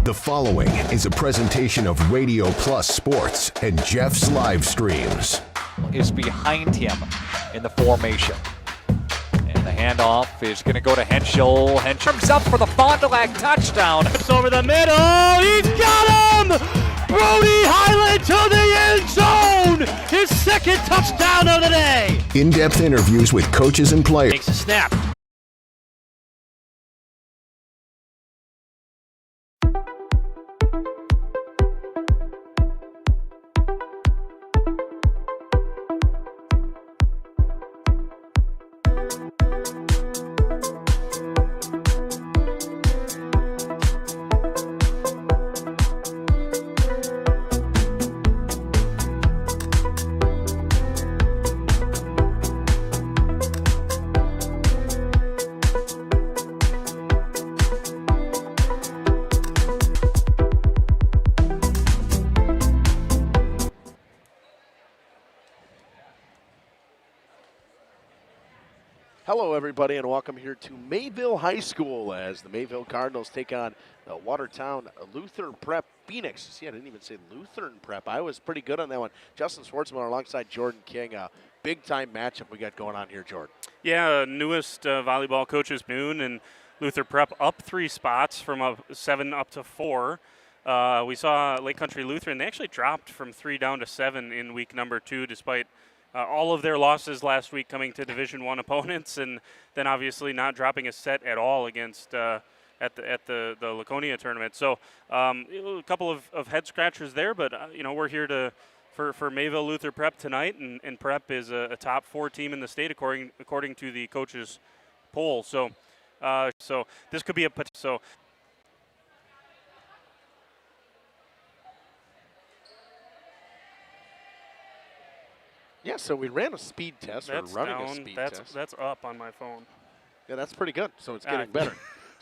The following is a presentation of Radio Plus Sports and Jeff's live streams. Is behind him in the formation. And the handoff is going to go to Henschel. Henschel's up for the Fond du Lac touchdown. It's over the middle. He's got him! Brody Highland to the end zone! His second touchdown of the day! In-depth interviews with coaches and players. Takes a snap. Hello, everybody, and welcome here to Mayville High School as the Mayville Cardinals take on the Watertown Lutheran Prep Phoenix. See, I didn't even say Lutheran Prep. I was pretty good on that one. Justin Schwartzman alongside Jordan King. A big-time matchup we got going on here, Jordan. Yeah, newest volleyball coaches noon, and Luther Prep up 3 spots from a 7 up to 4. We saw Lake Country Lutheran. They actually dropped from 3 down to 7 in week number 2, despite all of their losses last week coming to Division I opponents, and then obviously not dropping a set at all against at the Laconia tournament. So a couple of head scratchers there, but we're here for Mayville Luther Prep tonight, and Prep is a top 4 team in the state according to the coaches poll. So this could be so. Yeah, so we ran a speed test. That's running down. A speed test. That's up on my phone. Yeah, that's pretty good. So it's getting better.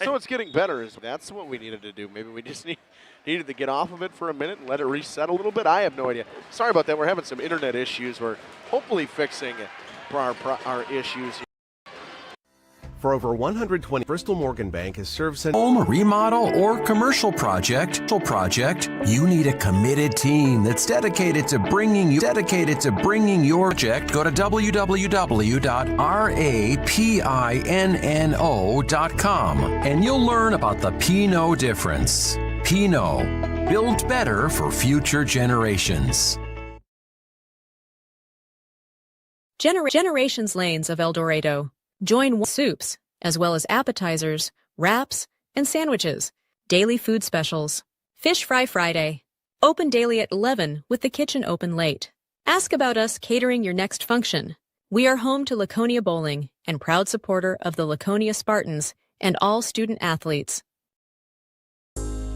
So it's getting better. That's what we needed to do. Maybe we just needed to get off of it for a minute and let it reset a little bit. I have no idea. Sorry about that. We're having some internet issues. We're hopefully fixing our issues. For over 120, Bristol Morgan Bank has served home, remodel, or commercial project, you need a committed team that's dedicated to bringing your project. Go to www.rapinno.com and you'll learn about the Pinot difference. Pinot, build better for future generations. Generations Lanes of El Dorado. Join soups, as well as appetizers, wraps, and sandwiches. Daily food specials. Fish Fry Friday. Open daily at 11 with the kitchen open late. Ask about us catering your next function. We are home to Laconia Bowling and proud supporter of the Laconia Spartans and all student athletes.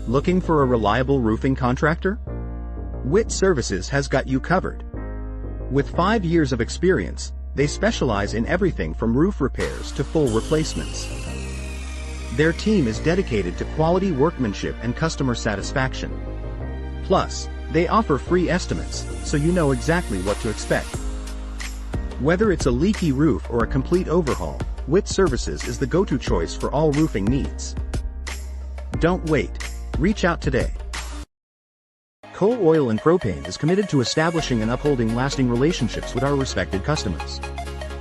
Looking for a reliable roofing contractor? Witt Services has got you covered. With 5 years of experience, they specialize in everything from roof repairs to full replacements. Their team is dedicated to quality workmanship and customer satisfaction. Plus, they offer free estimates, so you know exactly what to expect. Whether it's a leaky roof or a complete overhaul, Witt Services is the go-to choice for all roofing needs. Don't wait. Reach out today. Coal Oil and Propane is committed to establishing and upholding lasting relationships with our respected customers.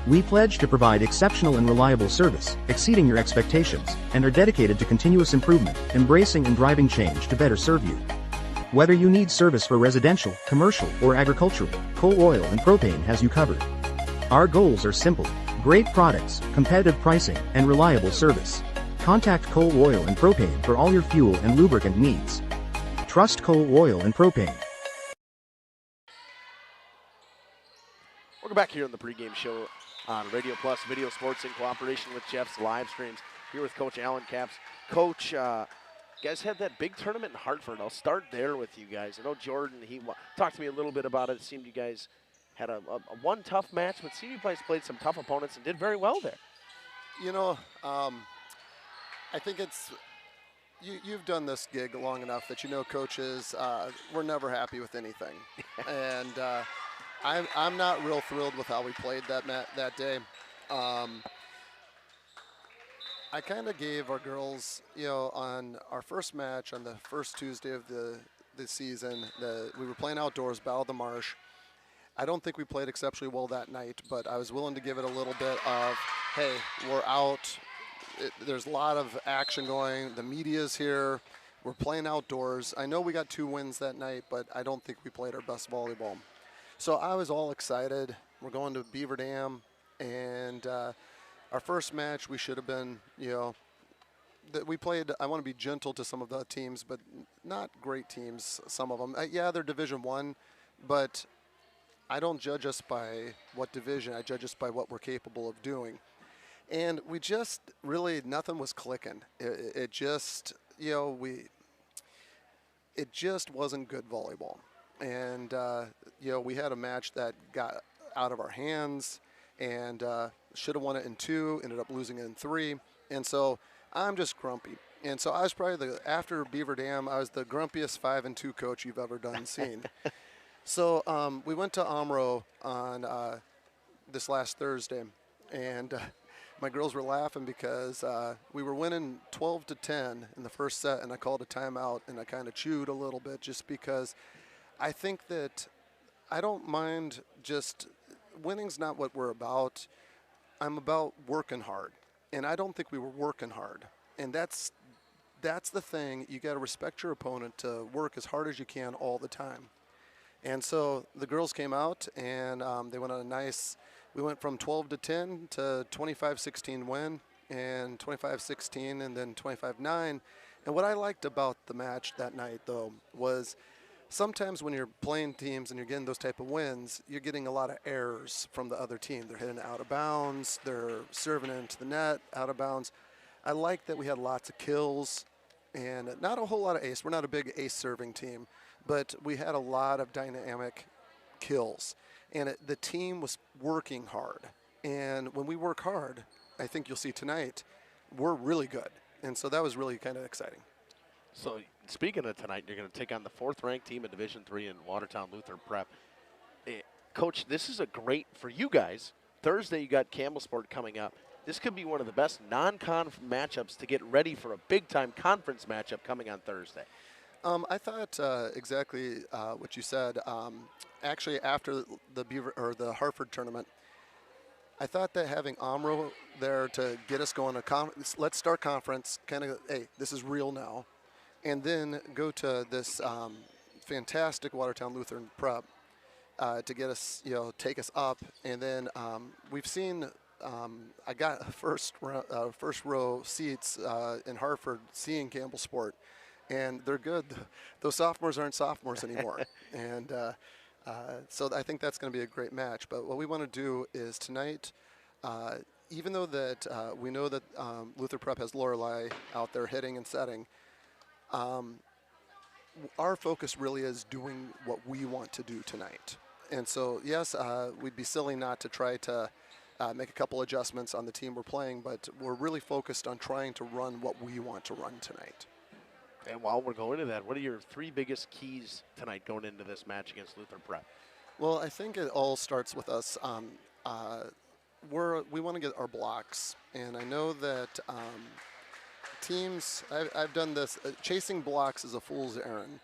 We pledge to provide exceptional and reliable service, exceeding your expectations, and are dedicated to continuous improvement, embracing and driving change to better serve you. Whether you need service for residential, commercial, or agricultural, Coal Oil and Propane has you covered. Our goals are simple: great products, competitive pricing, and reliable service. Contact Coal Oil and Propane for all your fuel and lubricant needs. Trust Coal Oil and Propane. Welcome back here on the pregame show on Radio Plus Video Sports in cooperation with Jeff's live streams. Here with Coach Alan Capps. Coach, you guys had that big tournament in Hartford. I'll start there with you guys. I know Jordan, he talked to me a little bit about it. It seemed you guys had a one tough match, but CB Place played some tough opponents and did very well there. You know, I think it's, you've done this gig long enough that you know coaches, we're never happy with anything. And I'm not real thrilled with how we played that day. I kind of gave our girls, you know, on our first match on the first Tuesday of the season, we were playing outdoors, Battle of the Marsh. I don't think we played exceptionally well that night, but I was willing to give it a little bit of, hey, we're out. There's a lot of action going. The media's here. We're playing outdoors. I know we got 2 wins that night, but I don't think we played our best volleyball. So I was all excited. We're going to Beaver Dam, and our first match, we should have been, you know, we played, I want to be gentle to some of the teams, but not great teams, some of them. Yeah, they're Division I, but I don't judge us by what division. I judge us by what we're capable of doing. And we just really, nothing was clicking. It just, you know, it just wasn't good volleyball. And, you know, we had a match that got out of our hands and should have won it in 2, ended up losing it in 3. And so I'm just grumpy. And so I was probably, after Beaver Dam, I was the grumpiest 5-2 coach you've ever seen. So we went to Omro on this last Thursday, and my girls were laughing because we were winning 12-10 in the first set, and I called a timeout, and I kind of chewed a little bit just because I think that I don't mind just winning's not what we're about. I'm about working hard, and I don't think we were working hard, and that's the thing. You got to respect your opponent to work as hard as you can all the time. And so the girls came out, and they went on a nice, we went from 12-10 to 25-16 win, and 25-16, and then 25-9. And what I liked about the match that night, though, was sometimes when you're playing teams and you're getting those type of wins, you're getting a lot of errors from the other team. They're hitting out of bounds, they're serving into the net, out of bounds. I like that we had lots of kills, and not a whole lot of ace. We're not a big ace serving team, but we had a lot of dynamic kills, and the team was working hard. And when we work hard, I think you'll see tonight, we're really good. And so that was really kind of exciting. So speaking of tonight, you're going to take on the 4th-ranked team in Division III in Watertown Lutheran Prep. Coach, this is a great for you guys. Thursday, you got Campbellsport coming up. This could be one of the best non-conf matchups to get ready for a big-time conference matchup coming on Thursday. I thought exactly what you said. Actually, after the Hartford tournament, I thought that having Omro there to get us going, let's start conference, kind of, hey, this is real now. and then go to this fantastic Watertown Lutheran Prep to get us, take us up. And then we've seen, I got first row seats in Hartford seeing Campbell Sport, and they're good. Those sophomores aren't sophomores anymore. And so I think that's going to be a great match. But what we want to do is tonight, even though that we know that Luther Prep has Lorelei out there hitting and setting, our focus really is doing what we want to do tonight. And so, yes, we'd be silly not to try to make a couple adjustments on the team we're playing, but we're really focused on trying to run what we want to run tonight. And while we're going to that, what are your 3 biggest keys tonight going into this match against Luther Prep? Well, I think it all starts with us. We want to get our blocks, and I know that teams, I've done this, chasing blocks is a fool's errand,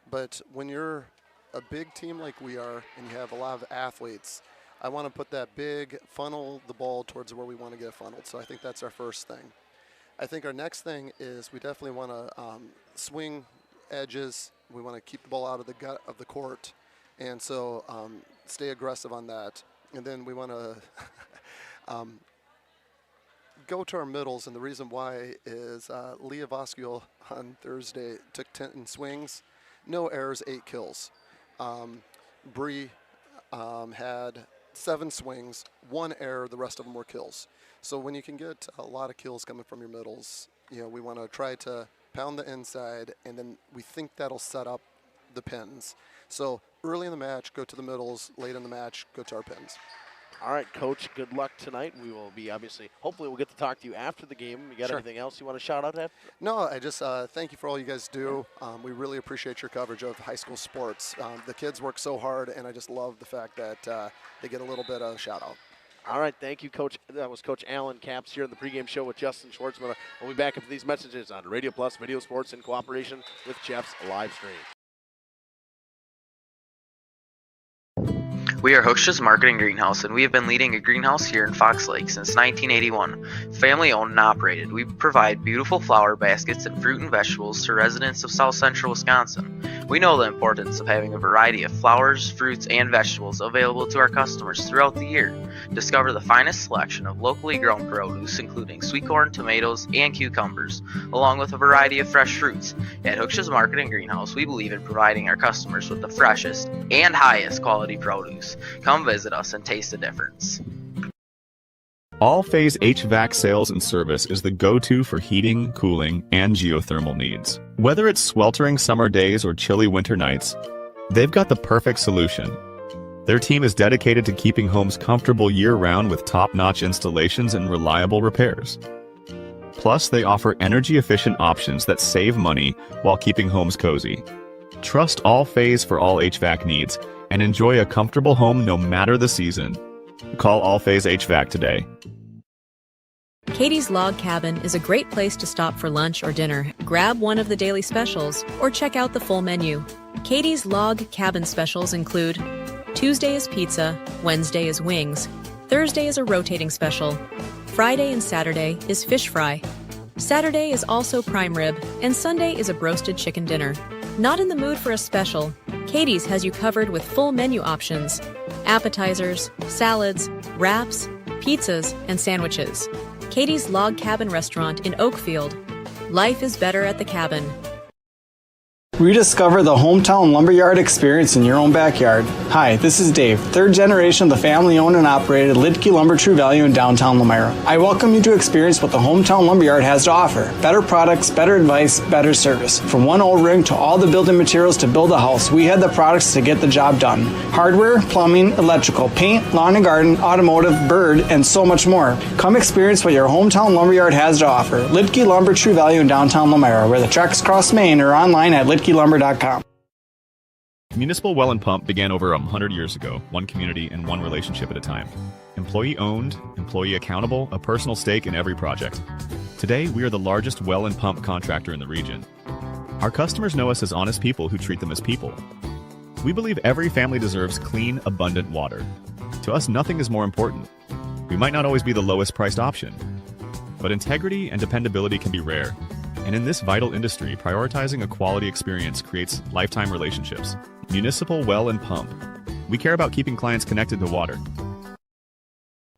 but when you're a big team like we are and you have a lot of athletes, I want to put that big, funnel the ball towards where we want to get it funneled. So I think that's our first thing. I think our next thing is we definitely want to swing edges. We want to keep the ball out of the gut of the court, and so stay aggressive on that. And then we want to go to our middles, and the reason why is Leah Voskuil on Thursday took 10 swings, no errors, 8 kills. Bree had 7 swings, 1 error, the rest of them were kills. So when you can get a lot of kills coming from your middles, we want to try to pound the inside, and then we think that'll set up the pins. So early in the match, go to the middles. Late in the match, go to our pins. All right, Coach, good luck tonight. We will be hopefully we'll get to talk to you after the game. You got Sure. anything else you want to shout out at? No, I just thank you for all you guys do. We really appreciate your coverage of high school sports. The kids work so hard, and I just love the fact that they get a little bit of shout out. All right, thank you, Coach. That was Coach Alan Capps here in the pregame show with Justin Schwartzman. We'll be back after these messages on Radio Plus Video Sports in cooperation with Jeff's live stream. We are Hooksha's Marketing Greenhouse, and we have been leading a greenhouse here in Fox Lake since 1981. Family owned and operated, we provide beautiful flower baskets and fruit and vegetables to residents of South Central Wisconsin. We know the importance of having a variety of flowers, fruits, and vegetables available to our customers throughout the year. Discover the finest selection of locally grown produce, including sweet corn, tomatoes, and cucumbers, along with a variety of fresh fruits. At Hooksha's Marketing Greenhouse, we believe in providing our customers with the freshest and highest quality produce. Come visit us and taste the difference. All Phase HVAC sales and service is the go-to for heating, cooling, and geothermal needs. Whether it's sweltering summer days or chilly winter nights, they've got the perfect solution. Their team is dedicated to keeping homes comfortable year-round with top-notch installations and reliable repairs. Plus, they offer energy-efficient options that save money while keeping homes cozy. Trust All Phase for all HVAC needs and enjoy a comfortable home no matter the season. Call All Phase HVAC today. Katie's Log Cabin is a great place to stop for lunch or dinner, grab one of the daily specials, or check out the full menu. Katie's Log Cabin specials include Tuesday is pizza, Wednesday is wings, Thursday is a rotating special, Friday and Saturday is fish fry, Saturday is also prime rib, and Sunday is a broasted chicken dinner. Not in the mood for a special? Katie's has you covered with full menu options, appetizers, salads, wraps, pizzas, and sandwiches. Katie's Log Cabin Restaurant in Oakfield. Life is better at the cabin. Rediscover the hometown lumberyard experience in your own backyard. Hi, this is Dave, third generation of the family-owned and operated Lidke Lumber True Value in downtown Lamira. I welcome you to experience what the hometown lumberyard has to offer. Better products, better advice, better service. From one old ring to all the building materials to build a house, we have the products to get the job done. Hardware, plumbing, electrical, paint, lawn and garden, automotive, bird, and so much more. Come experience what your hometown lumberyard has to offer. Lidke Lumber True Value in downtown Lamira, where the tracks cross Main, or online at lidkelumber.com. Municipal Well and Pump began over 100 years ago, one community and one relationship at a time. Employee owned, employee accountable, a personal stake in every project. Today, we are the largest well and pump contractor in the region. Our customers know us as honest people who treat them as people. We believe every family deserves clean, abundant water. To us, nothing is more important. We might not always be the lowest priced option, but integrity and dependability can be rare, And in this vital industry, prioritizing a quality experience creates lifetime relationships. Municipal Well and Pump. We care about keeping clients connected to water.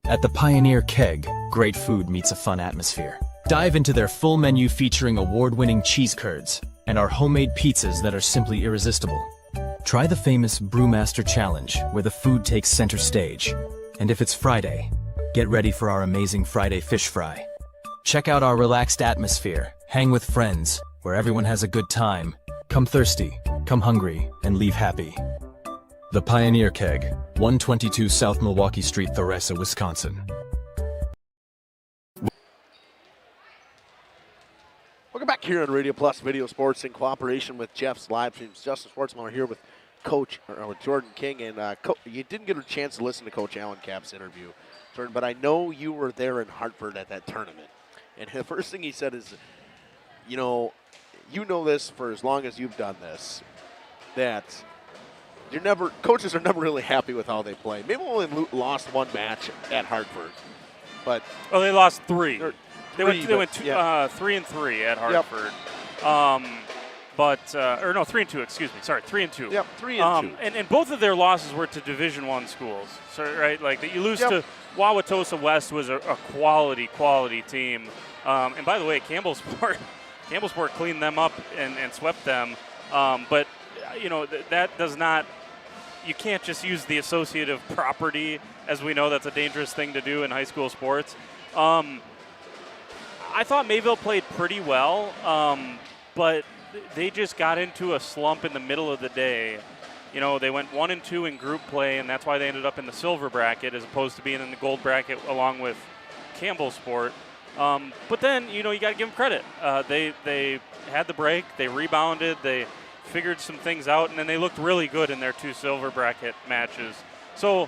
At the Pioneer Keg, great food meets a fun atmosphere. Dive into their full menu featuring award-winning cheese curds and our homemade pizzas that are simply irresistible. Try the famous Brewmaster Challenge, where the food takes center stage. And if it's Friday, get ready for our amazing Friday fish fry. Check out our relaxed atmosphere, hang with friends, where everyone has a good time. Come thirsty, come hungry, and leave happy. The Pioneer Keg, 122 South Milwaukee Street, Theresa, Wisconsin. Welcome back here on Radio Plus Video Sports in cooperation with Jeff's live streams. Justin Schwartzman here with with Jordan King, and you didn't get a chance to listen to Coach Alan Capp's interview, Jordan, but I know you were there in Hartford at that tournament. And the first thing he said is, you know this for as long as you've done this, that coaches are never really happy with how they play. Maybe we only lost one match at Hartford, but they lost three. They went 3-3 at Hartford. Yep. 3-2. Excuse me. Sorry, 3-2. Yep, 3-2. And both of their losses were to Division I schools. So right, like that you lose to Wauwatosa West was a quality team. And by the way, Campbellsport cleaned them up and swept them. But that does not. You can't just use the associative property, as we know that's a dangerous thing to do in high school sports. I thought Mayville played pretty well, but they just got into a slump in the middle of the day. They went 1-2 in group play, and that's why they ended up in the silver bracket as opposed to being in the gold bracket along with Campbellsport. But then, you got to give them credit. They had the break, they rebounded, they figured some things out, and then they looked really good in their 2 silver bracket matches. So,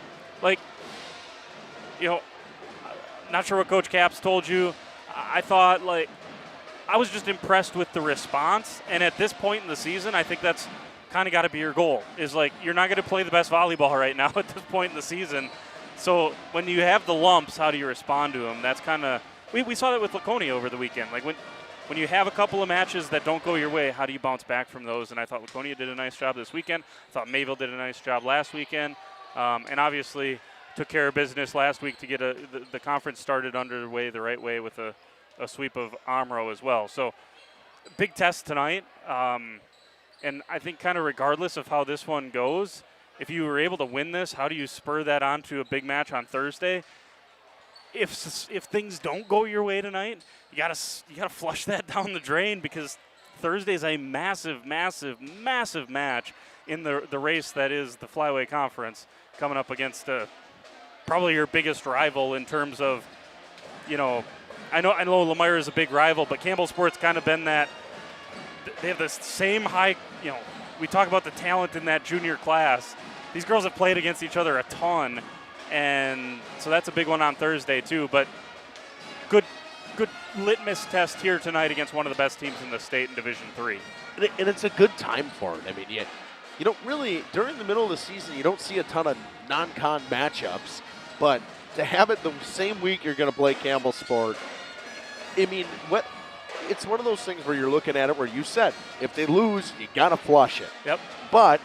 not sure what Coach Capps told you. I thought, I was just impressed with the response, and at this point in the season, I think that's kind of got to be your goal, is you're not going to play the best volleyball right now at this point in the season. So when you have the lumps, how do you respond to them? That's kind of – we saw that with Laconia over the weekend. When you have a couple of matches that don't go your way, how do you bounce back from those? And I thought Laconia did a nice job this weekend. I thought Mayville did a nice job last weekend. And obviously took care of business last week to get the conference started underway the right way with a sweep of Omro as well. So big test tonight. And I think kind of regardless of how this one goes, if you were able to win this, how do you spur that on to a big match on Thursday? If things don't go your way tonight, you gotta flush that down the drain, because Thursday's a massive match in the race that is the Flyway Conference, coming up against probably your biggest rival in terms of, I know Lemire is a big rival, but Campbellsport's kind of been that. They have the same high, we talk about the talent in that junior class. These girls have played against each other a ton, and so that's a big one on Thursday too. But good litmus test here tonight against one of the best teams in the state in Division III. And it's a good time for it. I mean, you don't really, during the middle of the season, you don't see a ton of non-con matchups, but to have it the same week you're going to play Campbellsport, I mean, it's one of those things where you're looking at it where you said, if they lose, you got to flush it. Yep. But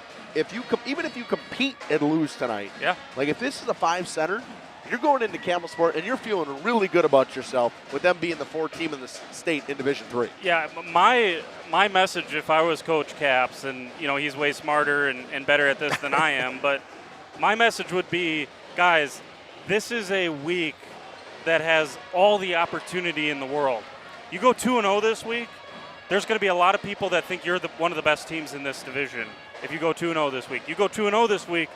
even if you compete and lose tonight, yeah, if this is a 5-setter, you're going into Campbellsport and you're feeling really good about yourself with them being the 4th team in the state in Division III. Yeah, my message, if I was Coach Capps, and he's way smarter and better at this than I am, but my message would be, guys, this is a week that has all the opportunity in the world. You go 2-0 this week, there's going to be a lot of people that think you're one of the best teams in this division if you go 2-0 this week. You go 2-0 this week,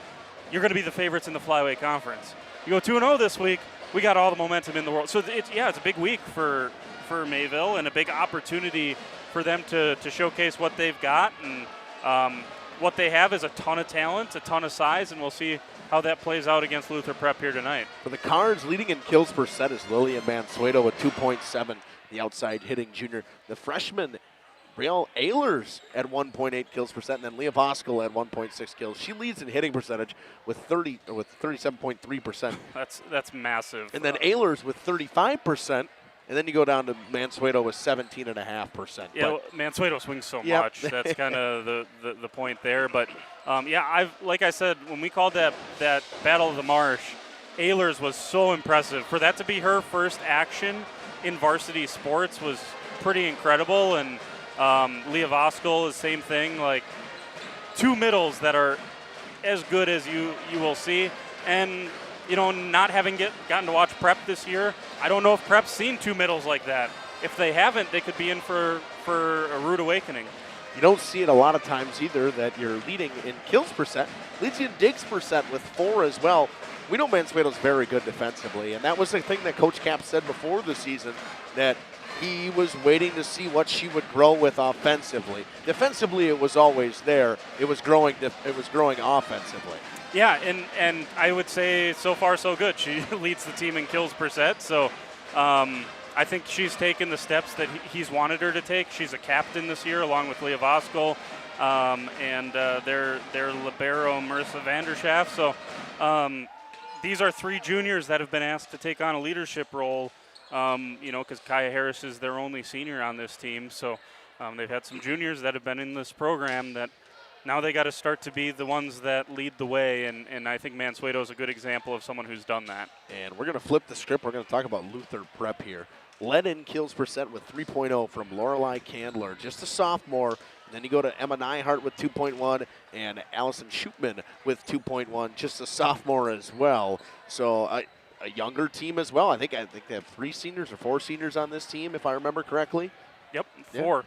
you're going to be the favorites in the Flyway Conference. You go 2-0 this week, we got all the momentum in the world. So it's a big week for Mayville, and a big opportunity for them to showcase what they've got. And what they have is a ton of talent, a ton of size, and we'll see how that plays out against Luther Prep here tonight. For the Cards, leading in kills per set is Lillian Mansueto with 2.7, the outside hitting junior. The freshman, Brielle Ehlers at 1.8 kills per set, and then Leah Voskel at 1.6 kills. She leads in hitting percentage with 37.3%. That's massive. And then Ehlers with 35%, And then you go down to Mansueto with 17.5%. Yeah, well, Mansueto swings so much. That's kind of the point there. But, like I said, when we called that Battle of the Marsh, Ehlers was so impressive. For that to be her first action in varsity sports was pretty incredible. And Leah Voskuhl is same thing, like two middles that are as good as you will see. And, not having gotten to watch Prep this year, I don't know if Prep's seen two middles like that. If they haven't, they could be in for a rude awakening. You don't see it a lot of times either that you're leading in kills percent, leads you in digs percent with 4 as well. We know Mansueto's very good defensively, and that was the thing that Coach Cap said before the season, that he was waiting to see what she would grow with offensively. Defensively, it was always there. It was growing offensively. Yeah, and I would say so far so good. She leads the team in kills percent, so I think she's taken the steps that he's wanted her to take. She's a captain this year along with Leah Voskuhl and their libero Marissa Vanderschaft. So these are 3 juniors that have been asked to take on a leadership role, because Kaya Harris is their only senior on this team. So they've had some juniors that have been in this program that now they got to start to be the ones that lead the way, and I think Mansueto is a good example of someone who's done that. And we're going to flip the script. We're going to talk about Luther Prep here. Led in kills percent with 3.0 from Lorelei Candler, just a sophomore. And then you go to Emma Neihart with 2.1 and Allison Schupman with 2.1, just a sophomore as well. So a younger team as well. I think they have 3 seniors or 4 seniors on this team, if I remember correctly. Yep, 4.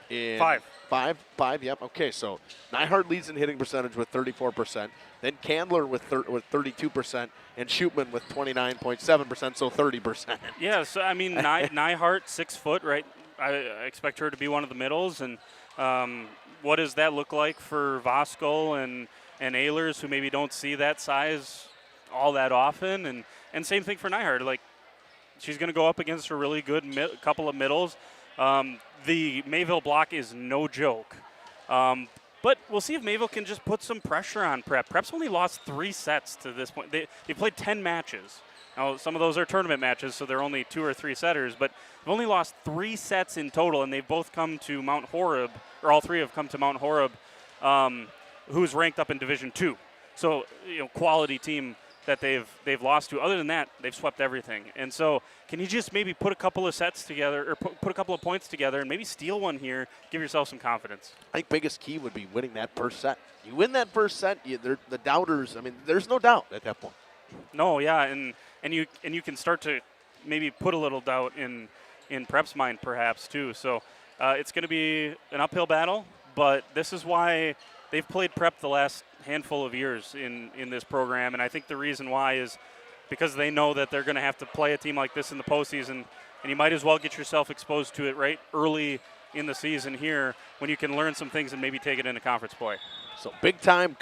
Yeah. 5, yep. Okay, so Neihart leads in hitting percentage with 34%, then Candler with 32%, and Schupman with 29.7%, so 30%. Yeah, so I mean, Neihart, 6 foot, right? I expect her to be one of the middles, and what does that look like for Voskuhl and Ehlers, who maybe don't see that size all that often, and same thing for Neihart. Like, she's going to go up against a really good couple of middles. The Mayville block is no joke. But we'll see if Mayville can just put some pressure on Prep. Prep's only lost 3 sets to this point. They played 10 matches. Now, some of those are tournament matches, so they're only 2 or 3 setters, but they've only lost 3 sets in total, and they've both come to Mount Horeb, or all 3 have come to Mount Horeb, who's ranked up in Division II. So, quality team that they've lost to. Other than that, they've swept everything. And so can you just maybe put a couple of sets together, or put a couple of points together and maybe steal one here, give yourself some confidence? I think biggest key would be winning that first set. You win that first set, the doubters, I mean, there's no doubt at that point. No, yeah, and you can start to maybe put a little doubt in Prep's mind perhaps too. So it's going to be an uphill battle, but this is why they've played Prep the last handful of years in this program, and I think the reason why is because they know that they're going to have to play a team like this in the postseason, and you might as well get yourself exposed to it right early in the season here when you can learn some things and maybe take it into conference play. So big-time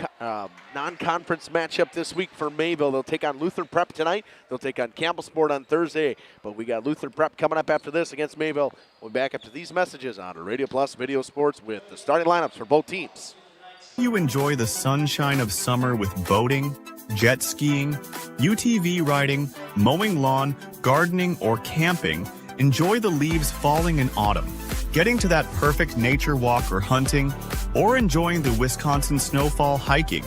non-conference matchup this week for Mayville. They'll take on Luther Prep tonight. They'll take on Campbellsport on Thursday. But we got Luther Prep coming up after this against Mayville. We'll be back after these messages on Radio Plus Video Sports with the starting lineups for both teams. You enjoy the sunshine of summer with boating, jet skiing, UTV riding, mowing lawn, gardening, or camping. Enjoy the leaves falling in autumn, getting to that perfect nature walk or hunting, or enjoying the Wisconsin snowfall hiking,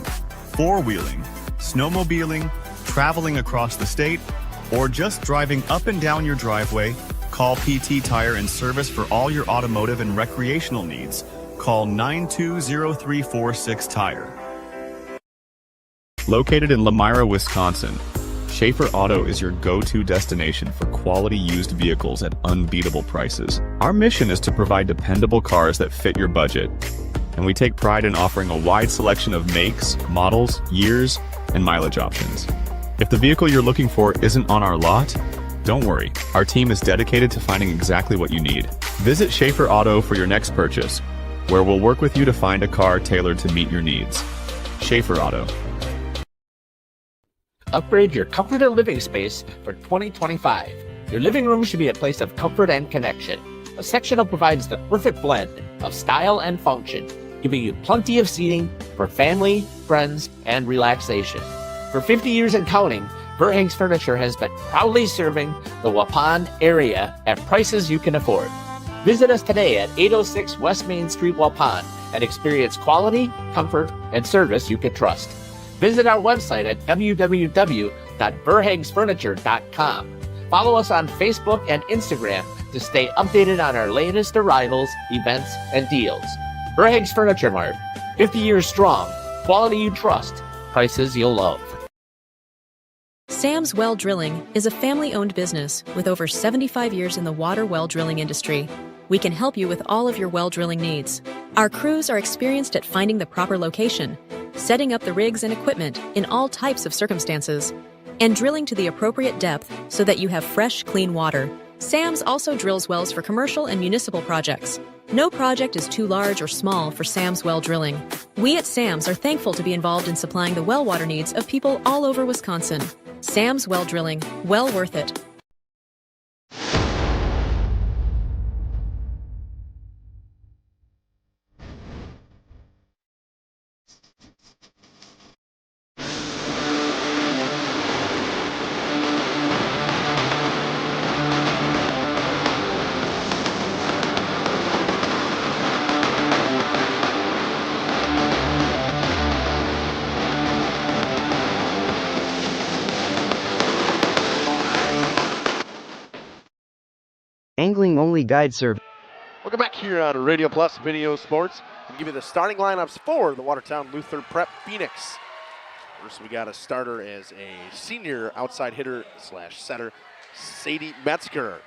four-wheeling, snowmobiling, traveling across the state, or just driving up and down your driveway. Call PT Tire and Service for all your automotive and recreational needs. Call 920-346-TIRE. Located in Lamira, Wisconsin, Schaefer Auto is your go-to destination for quality used vehicles at unbeatable prices. Our mission is to provide dependable cars that fit your budget, and we take pride in offering a wide selection of makes, models, years, and mileage options. If the vehicle you're looking for isn't on our lot, don't worry. Our team is dedicated to finding exactly what you need. Visit Schaefer Auto for your next purchase, where we'll work with you to find a car tailored to meet your needs. Schaefer Auto. Upgrade your comfort and living space for 2025. Your living room should be a place of comfort and connection. A sectional provides the perfect blend of style and function, giving you plenty of seating for family, friends, and relaxation. For 50 years and counting, Verhang's Furniture has been proudly serving the Waupun area at prices you can afford. Visit us today at 806 West Main Street, Waupun, and experience quality, comfort, and service you can trust. Visit our website at www.verhagsfurniture.com. Follow us on Facebook and Instagram to stay updated on our latest arrivals, events, and deals. Verhag's Furniture Mart, 50 years strong, quality you trust, prices you'll love. Sam's Well Drilling is a family-owned business with over 75 years in the water well drilling industry. We can help you with all of your well drilling needs. Our crews are experienced at finding the proper location, setting up the rigs and equipment in all types of circumstances, and drilling to the appropriate depth so that you have fresh, clean water. Sam's also drills wells for commercial and municipal projects. No project is too large or small for Sam's Well Drilling. We at Sam's are thankful to be involved in supplying the well water needs of people all over Wisconsin. Sam's Well Drilling, well worth it. Angling only guide service. Welcome back here on Radio Plus Video Sports. I'll give you the starting lineups for the Watertown Luther Prep Phoenix. First, we got a starter as a senior outside hitter / setter, Sadie Metzger.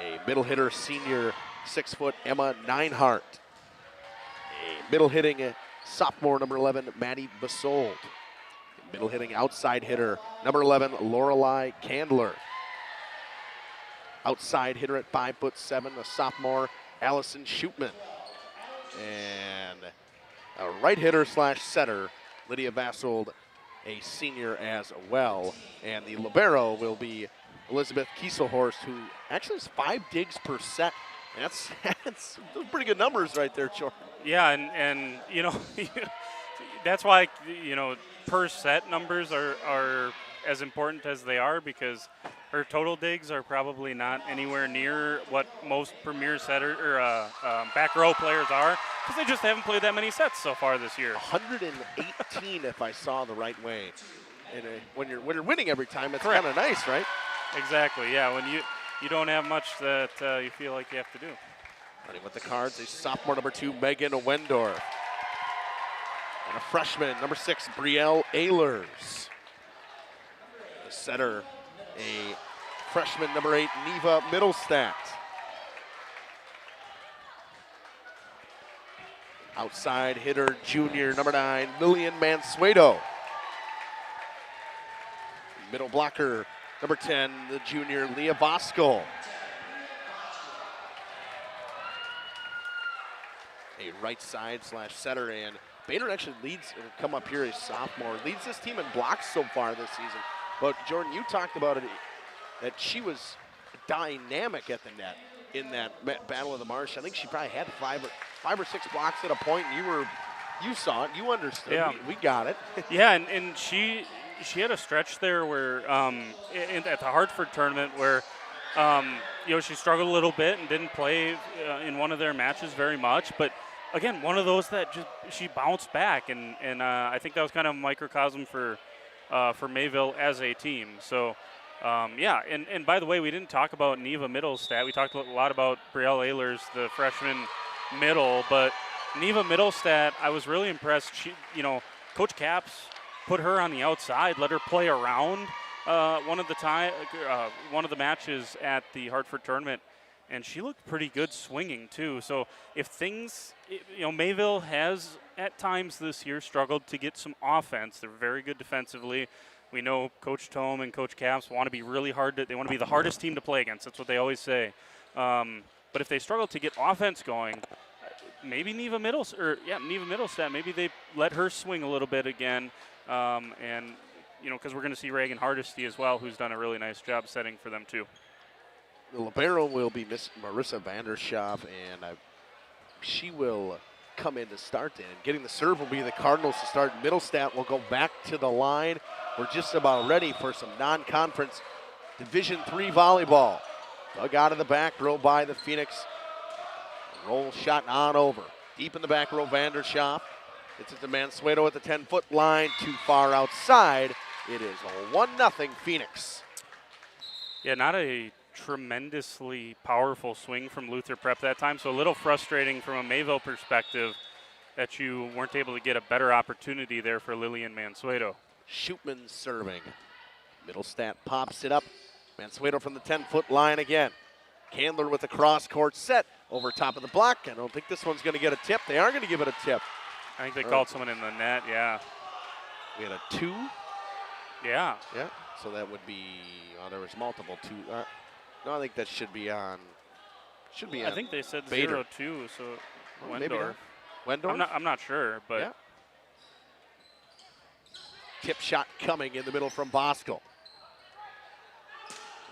A middle hitter, senior 6-foot Emma Neinhart. A middle hitting sophomore, number 11, Maddie Basold. A middle hitting outside hitter, number 11, Lorelei Candler. Outside hitter at 5'7", a sophomore, Allison Shootman. And a right hitter / setter, Lydia Basold, a senior as well. And the libero will be Elizabeth Kieselhorst, who actually has 5 digs per set. And that's those pretty good numbers right there, Jordan. Yeah, and you know, that's why, you know, per set numbers are as important as they are, because her total digs are probably not anywhere near what most premier setter or back row players are, because they just haven't played that many sets so far this year. 118, if I saw the right way. And when you're winning every time, it's kind of nice, right? Exactly. Yeah. When you don't have much that you feel like you have to do. Running with the Cards, a sophomore, number 2, Megan Wendorf. And a freshman, number 6, Brielle Ehlers. The setter, a freshman, number 8, Neva Middlestat. Outside hitter, junior, number 9, Lillian Mansueto. Middle blocker, number 10, the junior, Leah Voskuhl. A right side / setter, and Bader actually leads, come up here, a sophomore, leads this team in blocks so far this season. But Jordan, you talked about it, that she was dynamic at the net in that Battle of the Marsh. I think she probably had five or six blocks at a point, and you saw it, you understood. Yeah. We got it. Yeah, and she had a stretch there where at the Hartford tournament where you know, she struggled a little bit and didn't play in one of their matches very much, but again, one of those that just she bounced back, and I think that was kind of a microcosm for Mayville as a team. So yeah, and by the way, we didn't talk about Neva Middlestat. We talked a lot about Brielle Ehlers, the freshman middle, but Neva Middlestat, I was really impressed. She, you know, Coach Capps put her on the outside, let her play around one of the matches at the Hartford tournament, and she looked pretty good swinging too. So if things, you know, Mayville has at times this year struggled to get some offense. They're very good defensively. We know Coach Tome and Coach Capps want to be really hard. They want to be the hardest team to play against. That's what they always say. But if they struggle to get offense going, maybe Neva Middlestat, maybe they let her swing a little bit again. And, you know, because we're going to see Reagan Hardesty as well, who's done a really nice job setting for them too. The libero will be Miss Marissa Vanderschaaf, and she will come in to start. And getting the serve will be the Cardinals to start. Middlestat will go back to the line. we're just about ready for some non-conference Division III volleyball. Dug out of the back row by the Phoenix. Roll shot on over. Deep in the back row, Vandershoff. It's at the Mansueto at the 10-foot line. Too far outside. It is a 1-0 Phoenix. Yeah, not a tremendously powerful swing from Luther Prep that time, so a little frustrating from a Mayville perspective that you weren't able to get a better opportunity there for Lillian Mansueto. Shootman serving. Middlestat pops it up. Mansueto from the 10-foot line again. Candler with the cross-court set over top of the block. I don't think this one's going to get a tip. They are going to give it a tip. I think they called someone in the net, yeah. We had a 2. Yeah. Yeah, so that would be, there was multiple 2. No, I think that should be on. I think they said Bader. 0-2, so Maybe Wendorf. Wendorf? I'm not sure, but. Yeah. Tip shot coming in the middle from Bosco.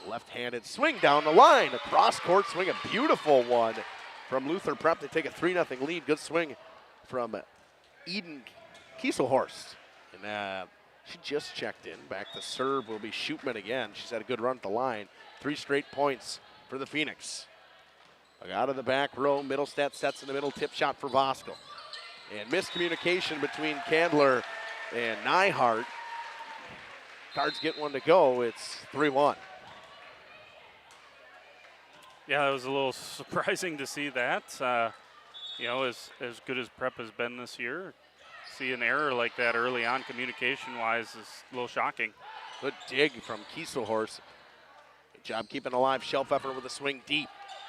Left-handed swing down the line. A cross-court swing, a beautiful one from Luther Prep. They take a 3-0 lead. Good swing from Eden Kieselhorst. And she just checked in. Back to serve will be Shootman again. She's had a good run at the line. 3 straight points for the Phoenix. Out of the back row, Middlestat sets in the middle, tip shot for Bosco. And miscommunication between Candler and Nyhart. Cards get one to go. It's 3-1. Yeah, it was a little surprising to see that. As good as Prep has been this year, see an error like that early on communication-wise is a little shocking. Good dig from Kieselhorst. Good job keeping alive. Shelf effort with a swing deep.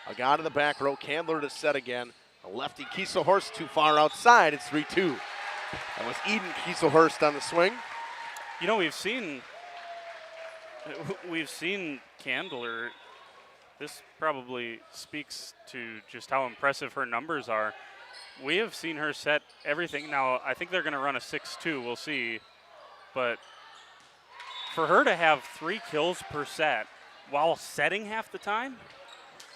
A guy to the back row. Candler to set again. A lefty Kieselhorst too far outside. It's 3-2. That was Eden Kieselhorst on the swing. You know, we've seen Candler. This probably speaks to just how impressive her numbers are. We have seen her set everything. Now, I think they're going to run a 6-2. We'll see. But for her to have 3 kills per set while setting half the time,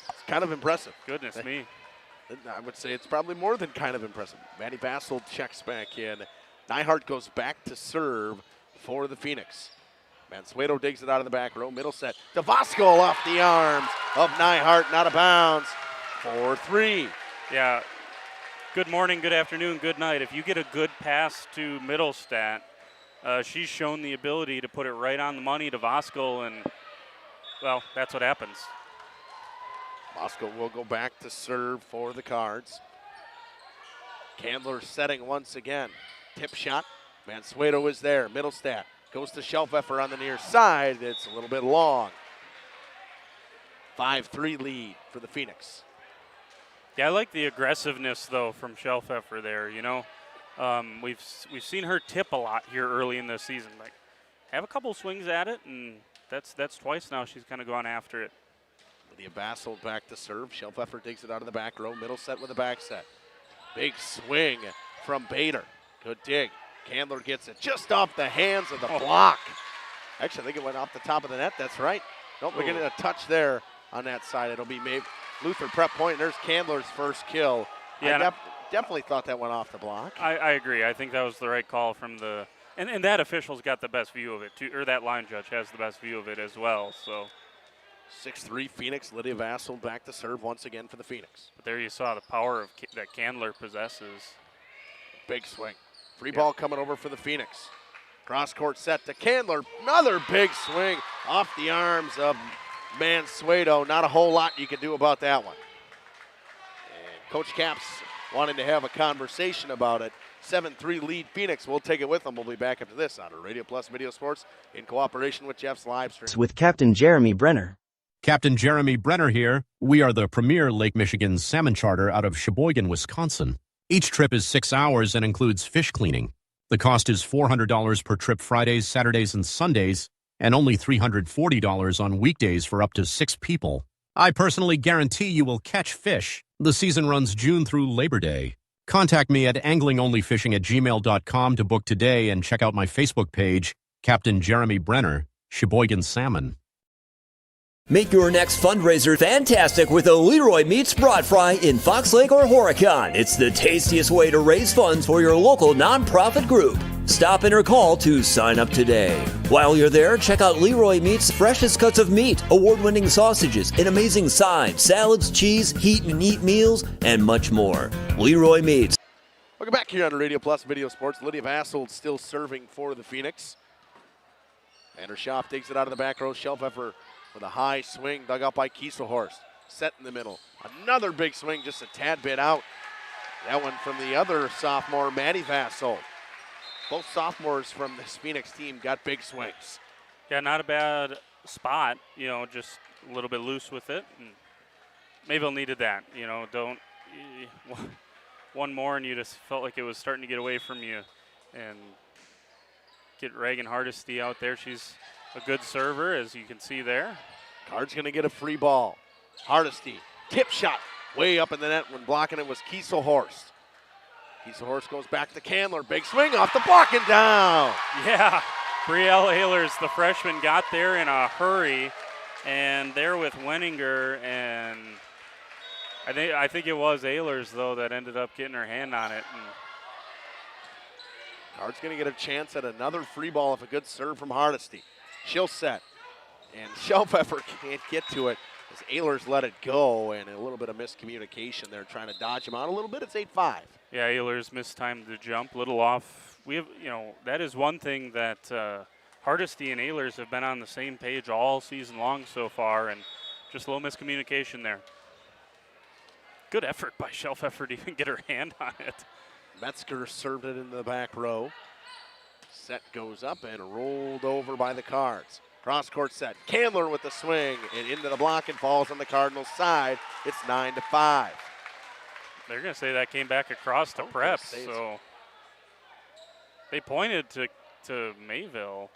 it's kind of impressive. Goodness me. I would say it's probably more than kind of impressive. Maddie Bassel checks back in. Nyhart goes back to serve for the Phoenix. Mansueto digs it out of the back row. Middle set. DeVosco off the arms of Nyhart, not out of bounds. 4-3. Yeah. Good morning, good afternoon, good night. If you get a good pass to Middlestat, she's shown the ability to put it right on the money to Voskel, and, well, that's what happens. Bosco will go back to serve for the Cards. Candler setting once again. Tip shot. Mansueto is there. Middlestat goes to shelf effort on the near side. It's a little bit long. 5-3 lead for the Phoenix. Yeah, I like the aggressiveness, though, from shelf effort there. We've seen her tip a lot here early in the season. Like, have a couple swings at it, and that's twice now she's kind of gone after it. Lydia Bassel back to serve. Shelf effort takes it out of the back row. Middle set with a back set. Big swing from Bader. Good dig. Candler gets it just off the hands of the block. Actually, I think it went off the top of the net. That's right. Nope, we're getting a touch there on that side. It'll be maybe Luther Prep point. There's Candler's first kill. Yeah, I definitely thought that went off the block. I agree. I think that was the right call from the – and that official's got the best view of it, too, or that line judge has the best view of it as well. So 6-3 Phoenix. Lydia Vassell back to serve once again for the Phoenix. But there you saw the power that Candler possesses. Big swing. Free ball coming over for the Phoenix. Cross-court set to Candler. Another big swing off the arms of Mansueto. Not a whole lot you can do about that one. And Coach Capps wanting to have a conversation about it. 7-3 lead Phoenix. We'll take it with them. We'll be back after this on Radio Plus Video Sports in cooperation with Jeff's live stream. With Captain Jeremy Brenner. Captain Jeremy Brenner here. We are the premier Lake Michigan salmon charter out of Sheboygan, Wisconsin. Each trip is 6 hours and includes fish cleaning. The cost is $400 per trip Fridays, Saturdays, and Sundays, and only $340 on weekdays for up to 6 people. I personally guarantee you will catch fish. The season runs June through Labor Day. Contact me at anglingonlyfishing@gmail.com to book today and check out my Facebook page, Captain Jeremy Brenner, Sheboygan Salmon. Make your next fundraiser fantastic with a Leroy Meats Brat Fry in Fox Lake or Horicon. It's the tastiest way to raise funds for your local nonprofit group. Stop in or call to sign up today. While you're there, check out Leroy Meats' freshest cuts of meat, award-winning sausages, an amazing sides, salads, cheese, heat and eat meals, and much more. Leroy Meats. Welcome back here on Radio Plus Video Sports. Lydia Vassold still serving for the Phoenix. Vandershoff digs it out of the back row. Shelfeffer with a high swing, dug out by Kieselhorst. Set in the middle. Another big swing, just a tad bit out. That one from the other sophomore, Maddie Vassold. Both sophomores from this Phoenix team got big swings. Yeah, not a bad spot, just a little bit loose with it. And Mayville needed that, one more and you just felt like it was starting to get away from you. And get Reagan Hardesty out there. She's a good server, as you can see there. Card's going to get a free ball. Hardesty, tip shot, way up in the net when blocking it was Kieselhorst. Kieselhorst goes back to Candler. Big swing off the block and down. Yeah, Brielle Ehlers, the freshman, got there in a hurry, and there with Wenninger, and I think it was Ehlers, though, that ended up getting her hand on it. And Card's going to get a chance at another free ball if a good serve from Hardesty. She'll set, and Shelfeffer can't get to it as Ehlers let it go, and a little bit of miscommunication there, trying to dodge him out a little bit. It's 8-5. Yeah, Ehlers mistimed the jump, little off. We have, that is one thing that Hardesty and Ehlers have been on the same page all season long so far, and just a little miscommunication there. Good effort by Shelfeffer to even get her hand on it. Metzger served it into the back row. Set goes up and rolled over by the Cards. Cross-court set. Candler with the swing and into the block and falls on the Cardinals' side. It's 9-5. They're going to say that came back across to Prep, so they pointed to Mayville,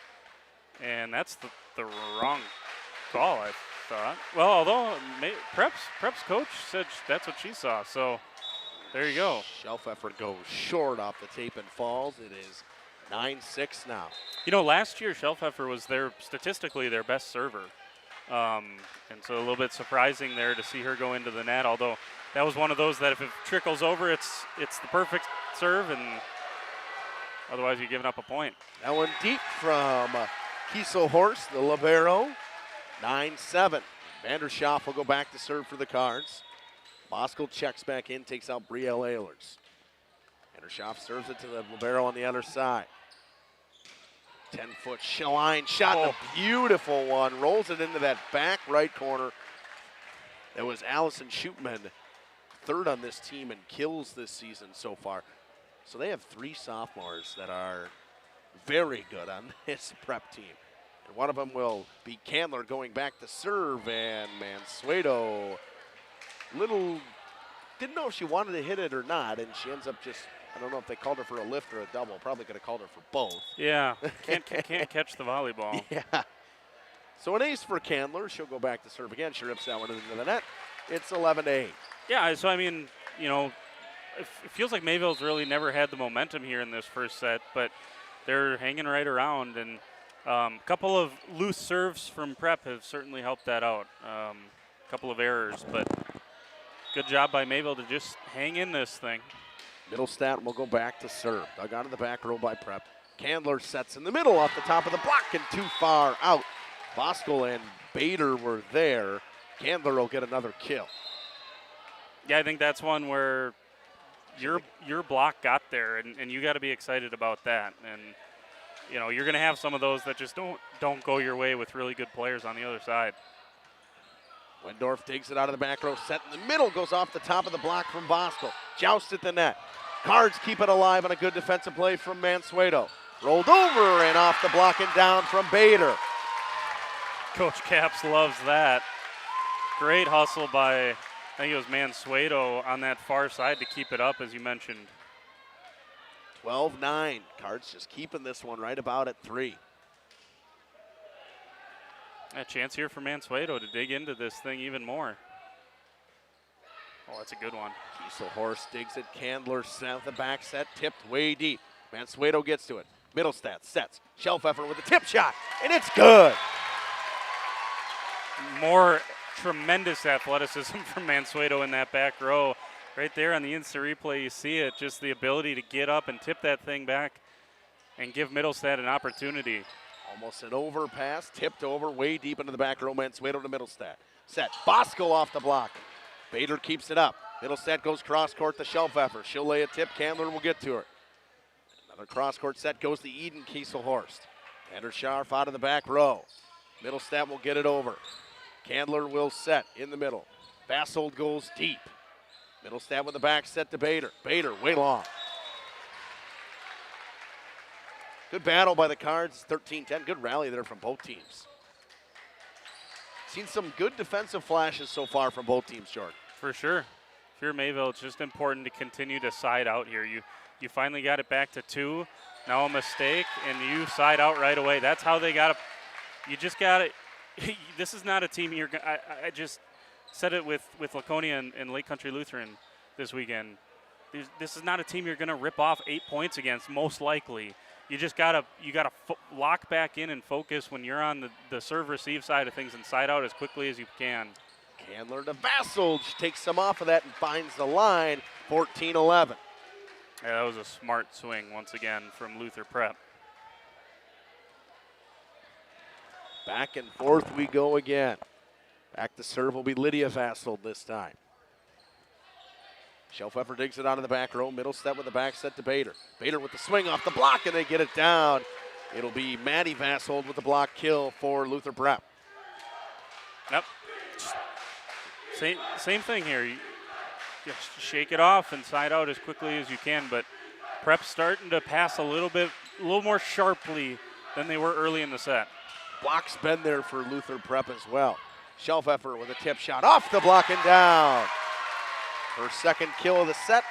and that's the wrong call, I thought. Well, although Prep's coach said that's what she saw, so there you go. Shelfeffer goes short off the tape and falls. It is 9-6 now. Last year Shelfeffer was statistically their best server. And so a little bit surprising there to see her go into the net, although that was one of those that if it trickles over, it's the perfect serve, and otherwise you're giving up a point. That one deep from Kieselhorst, the libero. 9-7. Vandershoff will go back to serve for the Cards. Boskel checks back in, takes out Brielle Ehlers. Vandershoff serves it to the libero on the other side. 10-foot line shot, a beautiful one. Rolls it into that back right corner. That was Allison Schutman, third on this team in kills this season so far. So they have 3 sophomores that are very good on this Prep team. And one of them will be Candler going back to serve, and Mansueto didn't know if she wanted to hit it or not, and she ends up just, I don't know if they called her for a lift or a double. Probably could have called her for both. Yeah, can't catch the volleyball. Yeah. So an ace for Candler. She'll go back to serve again. She rips that one into the net. It's 11-8. Yeah, so I mean, it feels like Mayville's really never had the momentum here in this first set, but they're hanging right around, and a couple of loose serves from Prep have certainly helped that out. A couple of errors, but good job by Mayville to just hang in this thing. Middlestat will go back to serve. Dug out of the back row by Prep. Candler sets in the middle off the top of the block and too far out. Boskel and Bader were there. Candler will get another kill. Yeah, I think that's one where your block got there, and you got to be excited about that. And you're going to have some of those that just don't go your way with really good players on the other side. Wendorf digs it out of the back row, set in the middle, goes off the top of the block from Boskel. Joust at the net. Cards keep it alive on a good defensive play from Mansueto. Rolled over and off the block and down from Bader. Coach Capps loves that. Great hustle by, I think it was Mansueto on that far side to keep it up, as you mentioned. 12-9. Cards just keeping this one right about at 3. A chance here for Mansueto to dig into this thing even more. Oh, that's a good one. Kieselhorst digs it. Candler set the back set, tipped way deep. Mansueto gets to it. Middlestat sets. Shelfeffer with a tip shot, and it's good. more tremendous athleticism from Mansueto in that back row. Right there on the instant replay, you see it, just the ability to get up and tip that thing back and give Middlestad an opportunity. Almost an overpass, tipped over way deep into the back row. Mansueto to Middlestad. Set. Bosco off the block. Bader keeps it up. Middlestad goes cross court to Shelfeffer. She'll lay a tip. Candler will get to her. Another cross court set goes to Eden Kieselhorst. Vander Scharf out of the back row. Middlestad will get it over. Candler will set in the middle. Bassold goes deep. Middlestad with the back set to Bader. Bader way long. Good battle by the Cards, 13-10. Good rally there from both teams. Seen some good defensive flashes so far from both teams, Jordan. For sure. If you're Mayville, it's just important to continue to side out here. You finally got it back to 2. Now a mistake, and you side out right away. That's how they got to. You just got it. This is not a team you're. I just said it with Laconia and Lake Country Lutheran this weekend. This is not a team you're going to rip off 8 points against, most likely. You just gotta lock back in and focus when you're on the serve-receive side of things and side out as quickly as you can. Candler to Vasselj, takes some off of that and finds the line, 14-11. Yeah, that was a smart swing once again from Luther Prep. Back and forth we go again. Back to serve will be Lydia Vasselj this time. Shelfeffer digs it out of the back row. Middlestad with the back set to Bader. Bader with the swing off the block, and they get it down. It'll be Maddie Vassold with the block kill for Luther Prep. Yep. Same thing here. You just shake it off and side out as quickly as you can, but Prep's starting to pass a little more sharply than they were early in the set. Block's been there for Luther Prep as well. Shelfeffer with a tip shot off the block and down. Her second kill of the set,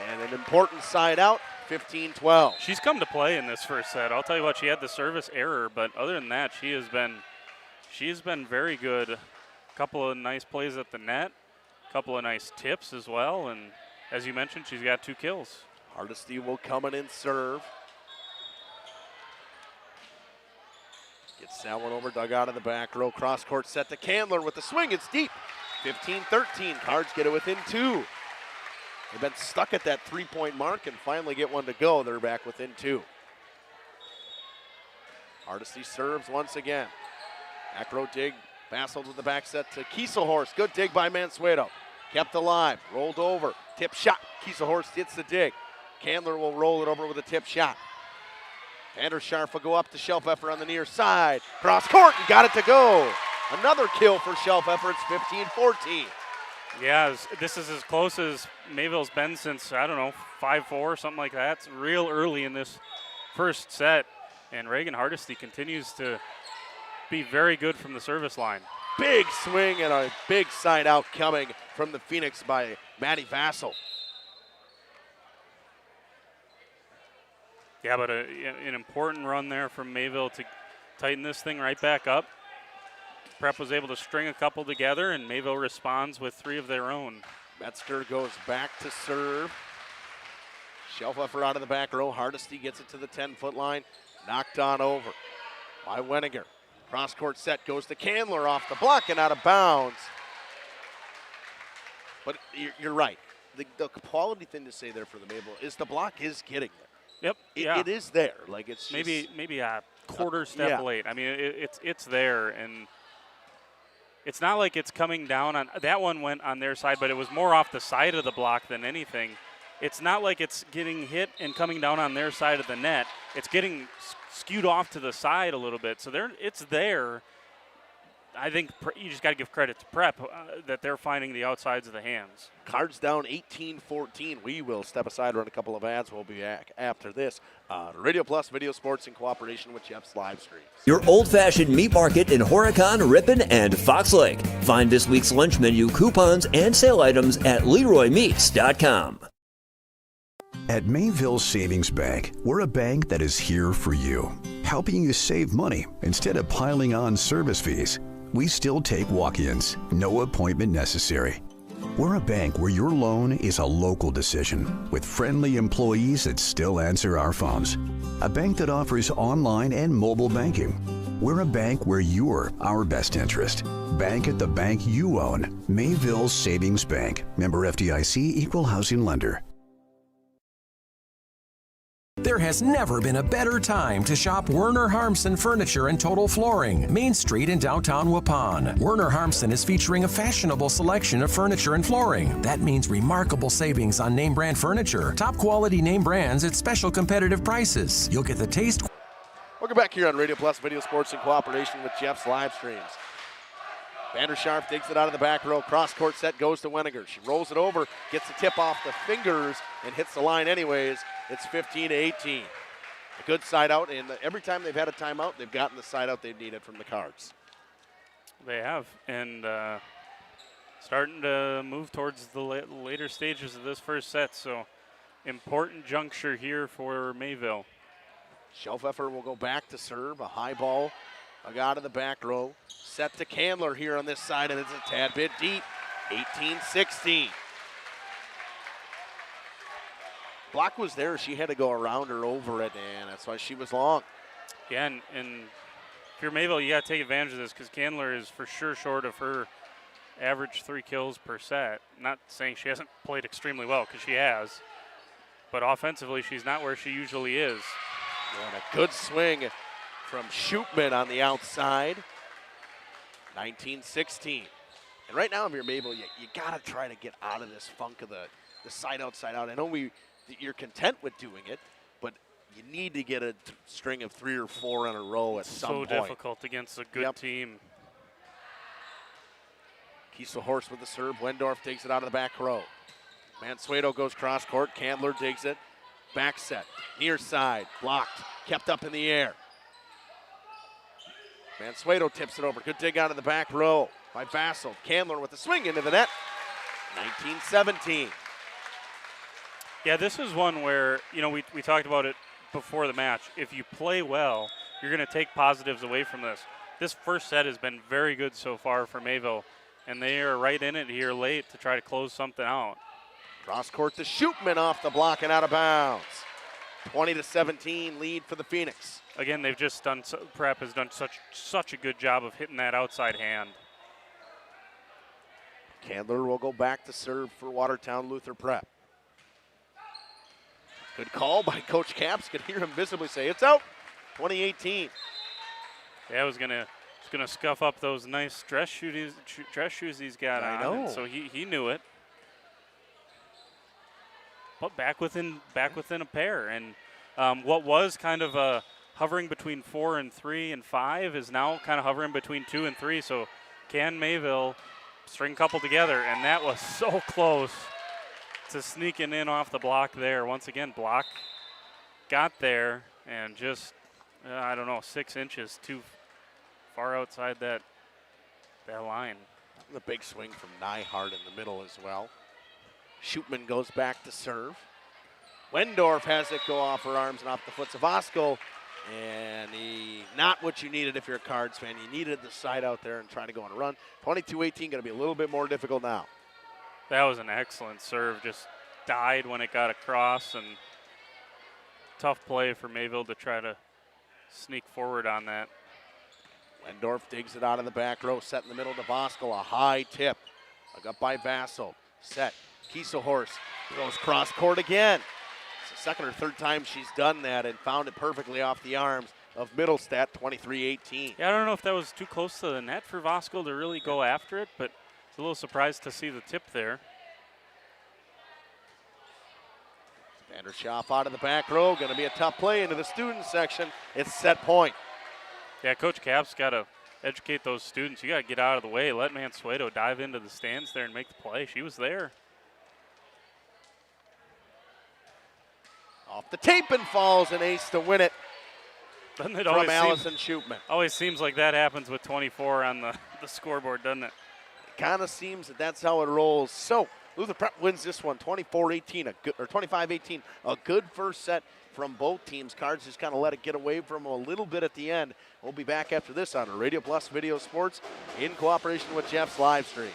and an important side out, 15-12. She's come to play in this first set. I'll tell you what, she had the service error, but other than that, she's been very good. A couple of nice plays at the net, a couple of nice tips as well, and as you mentioned, she's got 2 kills. Hardesty will come in and serve. Gets that one over, dug out of the back row. Cross court set to Candler with the swing. It's deep. 15-13. Cards get it within 2. They've been stuck at that 3-point mark and finally get one to go. They're back within 2. Hardesty serves once again. Back row dig. Bassold with the back set to Kieselhorst. Good dig by Mansueto. Kept alive. Rolled over. Tip shot. Kieselhorst hits the dig. Candler will roll it over with a tip shot. Vander Scharf will go up to Shelfeffer on the near side. Cross court and got it to go. Another kill for Shelfeffer. It's 15-14. Yeah, this is as close as Mayville's been since, I don't know, 5-4, something like that. It's real early in this first set. And Reagan Hardesty continues to be very good from the service line. Big swing and a big side out coming from the Phoenix by Maddie Vassell. Yeah, but an important run there from Mayville to tighten this thing right back up. Prep was able to string a couple together, and Mayville responds with 3 of their own. Metzger goes back to serve. Shelfeffer out of the back row. Hardesty gets it to the 10-foot line. Knocked on over by Weniger. Cross-court set goes to Candler off the block and out of bounds. But you're right. The quality thing to say there for the Mayville is the block is getting there. Yep. It is there. Like it's maybe a quarter step late. I mean, it's there, and it's not like it's coming down on that one went on their side, but it was more off the side of the block than anything. It's not like it's getting hit and coming down on their side of the net. It's getting skewed off to the side a little bit. So it's there. I think you just got to give credit to Prep that they're finding the outsides of the hands. Cards down 18-14. We will step aside, run a couple of ads. We'll be back after this. Radio Plus Video Sports in cooperation with Jeff's live streams. Your old-fashioned meat market in Horicon, Ripon, and Fox Lake. Find this week's lunch menu, coupons, and sale items at LeroyMeats.com. At Mayville Savings Bank, we're a bank that is here for you, helping you save money instead of piling on service fees. We still take walk-ins, no appointment necessary. We're a bank where your loan is a local decision with friendly employees that still answer our phones. A bank that offers online and mobile banking. We're a bank where you're our best interest. Bank at the bank you own. Mayville Savings Bank. Member FDIC, Equal Housing Lender. There has never been a better time to shop Werner Harmson Furniture and Total Flooring, Main Street in downtown Waupun. Werner Harmson is featuring a fashionable selection of furniture and flooring. That means remarkable savings on name brand furniture, top quality name brands at special competitive prices. You'll get the taste. Welcome back here on Radio Plus Video Sports in cooperation with Jeff's live streams. Vandersharp digs it out of the back row. Cross-court set goes to Weniger. She rolls it over, gets the tip off the fingers, and hits the line anyways. It's 15-18. A good side out, and every time they've had a timeout, they've gotten the side out they've needed from the Cards. They have, and starting to move towards the later stages of this first set, so important juncture here for Mayville. Shelfeffer will go back to serve. A high ball out of the back row. Set to Candler here on this side, and it's a tad bit deep. 18-16. Block was there. She had to go around her over it, and that's why she was long. Yeah, and if you're Mayville, you got to take advantage of this because Candler is for sure short of her average 3 kills per set. Not saying she hasn't played extremely well, because she has. But offensively, she's not where she usually is. And a good swing from Schupman on the outside. 19-16. And right now, if you're Mayville, you got to try to get out of this funk of the side out, side out. I know you're content with doing it, but you need to get a string of 3 or 4 in a row at some point. So difficult against a good team. Kieselhorst with the serve. Wendorf takes it out of the back row. Mansueto goes cross court. Candler digs it. Back set. Near side. Blocked. Kept up in the air. Mansueto tips it over. Good dig out of the back row by Vassell. Candler with the swing into the net. 19-17. Yeah, this is one where, we talked about it before the match. If you play well, you're going to take positives away from this. This first set has been very good so far for Mayville, and they are right in it here late to try to close something out. Cross court to Schupman off the block and out of bounds. 20-17 lead for the Phoenix. Again, they've just done, Prep has done such a good job of hitting that outside hand. Candler will go back to serve for Watertown Luther Prep. Good call by Coach Caps. Could hear him visibly say, it's out. 2018. Yeah, I was gonna scuff up those nice dress shoes he's got on. I know. So he knew it. But back within a pair, and what was kind of hovering between 4 and 3 and 5 is now kind of hovering between 2 and 3. So can Mayville string couple together? And that was so close to sneaking in off the block there. Once again, block got there and just, 6 inches too far outside that line. The big swing from Nyhart in the middle as well. Schupman goes back to serve. Wendorf has it go off her arms and off the foot of Vasco. And not what you needed if you're a Cards fan. You needed the side out there and trying to go on a run. 22-18, going to be a little bit more difficult now. That was an excellent serve. Just died when it got across, and tough play for Mayville to try to sneak forward on that. Wendorf digs it out of the back row, set in the middle to Voskel. A high tip. Up by Vassell. Set. Kieselhorst goes cross court again. It's the second or third time she's done that and found it perfectly off the arms of Middlestadt. 23-18. Yeah, I don't know if that was too close to the net for Voskel to really go after it, but it's a little surprised to see the tip there. Vanderschaaf out of the back row. Going to be a tough play into the student section. It's set point. Yeah, Coach Cap's got to educate those students. You got to get out of the way. Let Mansueto dive into the stands there and make the play. She was there. Off the tape and falls, an ace to win it. Doesn't it from Allison Schupman. Always seems like that happens with 24 on the scoreboard, doesn't it? It kind of seems that that's how it rolls. So Luther Prep wins this one 24-18, or 25-18. A good first set from both teams. Cards just kind of let it get away from them a little bit at the end. We'll be back after this on Radio Plus Video Sports in cooperation with Jeff's live streams.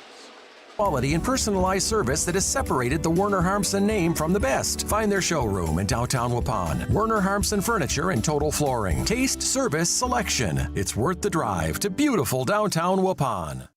Quality and personalized service that has separated the Werner Harmsen name from the best. Find their showroom in downtown Waupun. Werner Harmsen Furniture and Total Flooring. Taste, service, selection. It's worth the drive to beautiful downtown Waupun.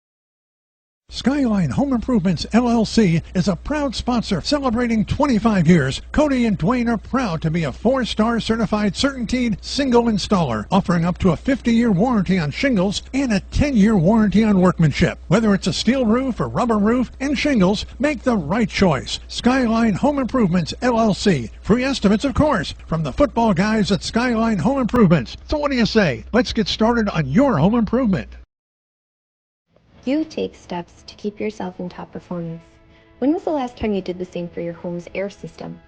Skyline Home Improvements LLC is a proud sponsor celebrating 25 years. Cody and Dwayne are proud to be a 4-star certified CertainTeed single installer, offering up to a 50-year warranty on shingles and a 10-year warranty on workmanship. Whether it's a steel roof or rubber roof and shingles, make the right choice. Skyline Home Improvements LLC. Free estimates, of course, from the football guys at Skyline Home Improvements. So what do you say? Let's get started on your home improvement. You take steps to keep yourself in top performance. When was the last time you did the same for your home's air system?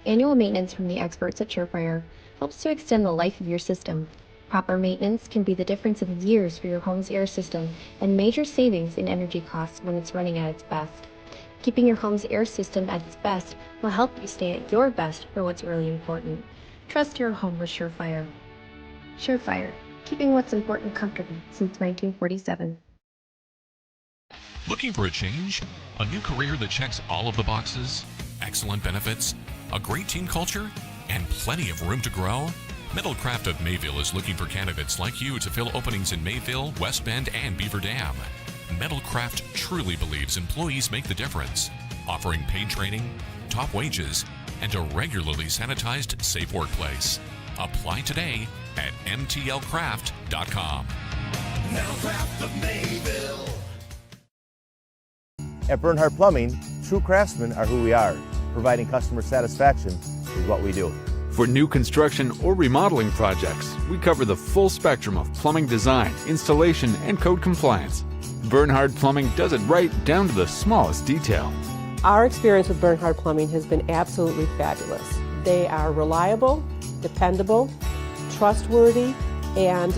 Annual maintenance from the experts at Surefire helps to extend the life of your system. Proper maintenance can be the difference of years for your home's air system and major savings in energy costs when it's running at its best. Keeping your home's air system at its best will help you stay at your best for what's really important. Trust your home with Surefire. Surefire, keeping what's important comfortable since 1947. Looking for a change? A new career that checks all of the boxes? Excellent benefits? A great team culture? And plenty of room to grow? Metalcraft of Mayville is looking for candidates like you to fill openings in Mayville, West Bend, and Beaver Dam. Metalcraft truly believes employees make the difference, offering paid training, top wages, and a regularly sanitized, safe workplace. Apply today at mtlcraft.com. Metalcraft of Mayville. At Bernhardt Plumbing, true craftsmen are who we are. Providing customer satisfaction is what we do. For new construction or remodeling projects, we cover the full spectrum of plumbing design, installation, and code compliance. Bernhardt Plumbing does it right down to the smallest detail. Our experience with Bernhardt Plumbing has been absolutely fabulous. They are reliable, dependable, trustworthy, and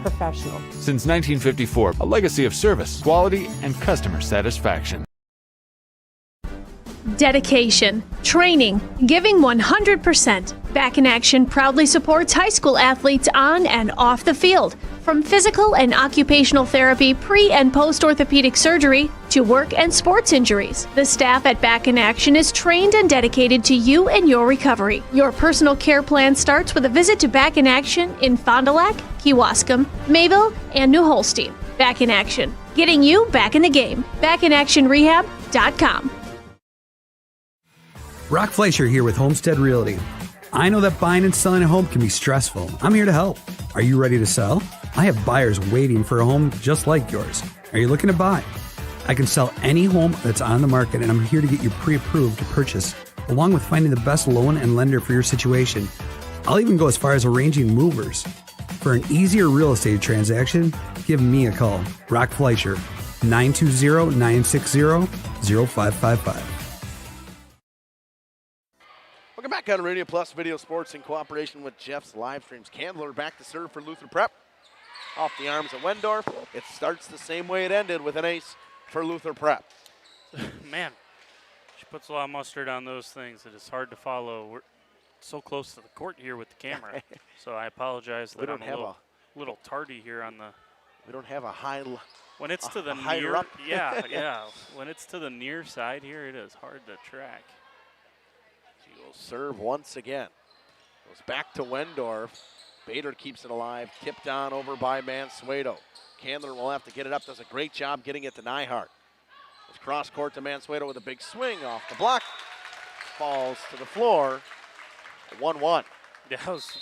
professional. Since 1954, a legacy of service, quality, and customer satisfaction. Dedication, training, giving 100%. Back in Action proudly supports high school athletes on and off the field. From physical and occupational therapy, pre- and post-orthopedic surgery, to work and sports injuries. The staff at Back in Action is trained and dedicated to you and your recovery. Your personal care plan starts with a visit to Back in Action in Fond du Lac, Kewaskum, Mayville, and New Holstein. Back in Action, getting you back in the game. BackinActionRehab.com. Brock Fleischer here with Homestead Realty. I know that buying and selling a home can be stressful. I'm here to help. Are you ready to sell? I have buyers waiting for a home just like yours. Are you looking to buy? I can sell any home that's on the market, and I'm here to get you pre-approved to purchase, along with finding the best loan and lender for your situation. I'll even go as far as arranging movers. For an easier real estate transaction, give me a call. Brock Fleischer, 920-960-0555. Welcome back on Radio Plus Video Sports in cooperation with Jeff's live streams. Candler back to serve for Luther Prep. Off the arms of Wendorf. It starts the same way it ended with an ace for Luther Prep. Man, she puts a lot of mustard on those things. It is hard to follow. We're so close to the court here with the camera. So I apologize that I'm a little tardy here on the. We don't have a high. When it's to the near, yeah. When it's to the near side here, it is hard to track. She will serve once again. Goes back to Wendorf. Bader keeps it alive. Tipped on over by Mansueto. Candler will have to get it up. Does a great job getting it to Nyhart. Goes cross court to Mansueto with a big swing off the block. Falls to the floor. 1-1. That was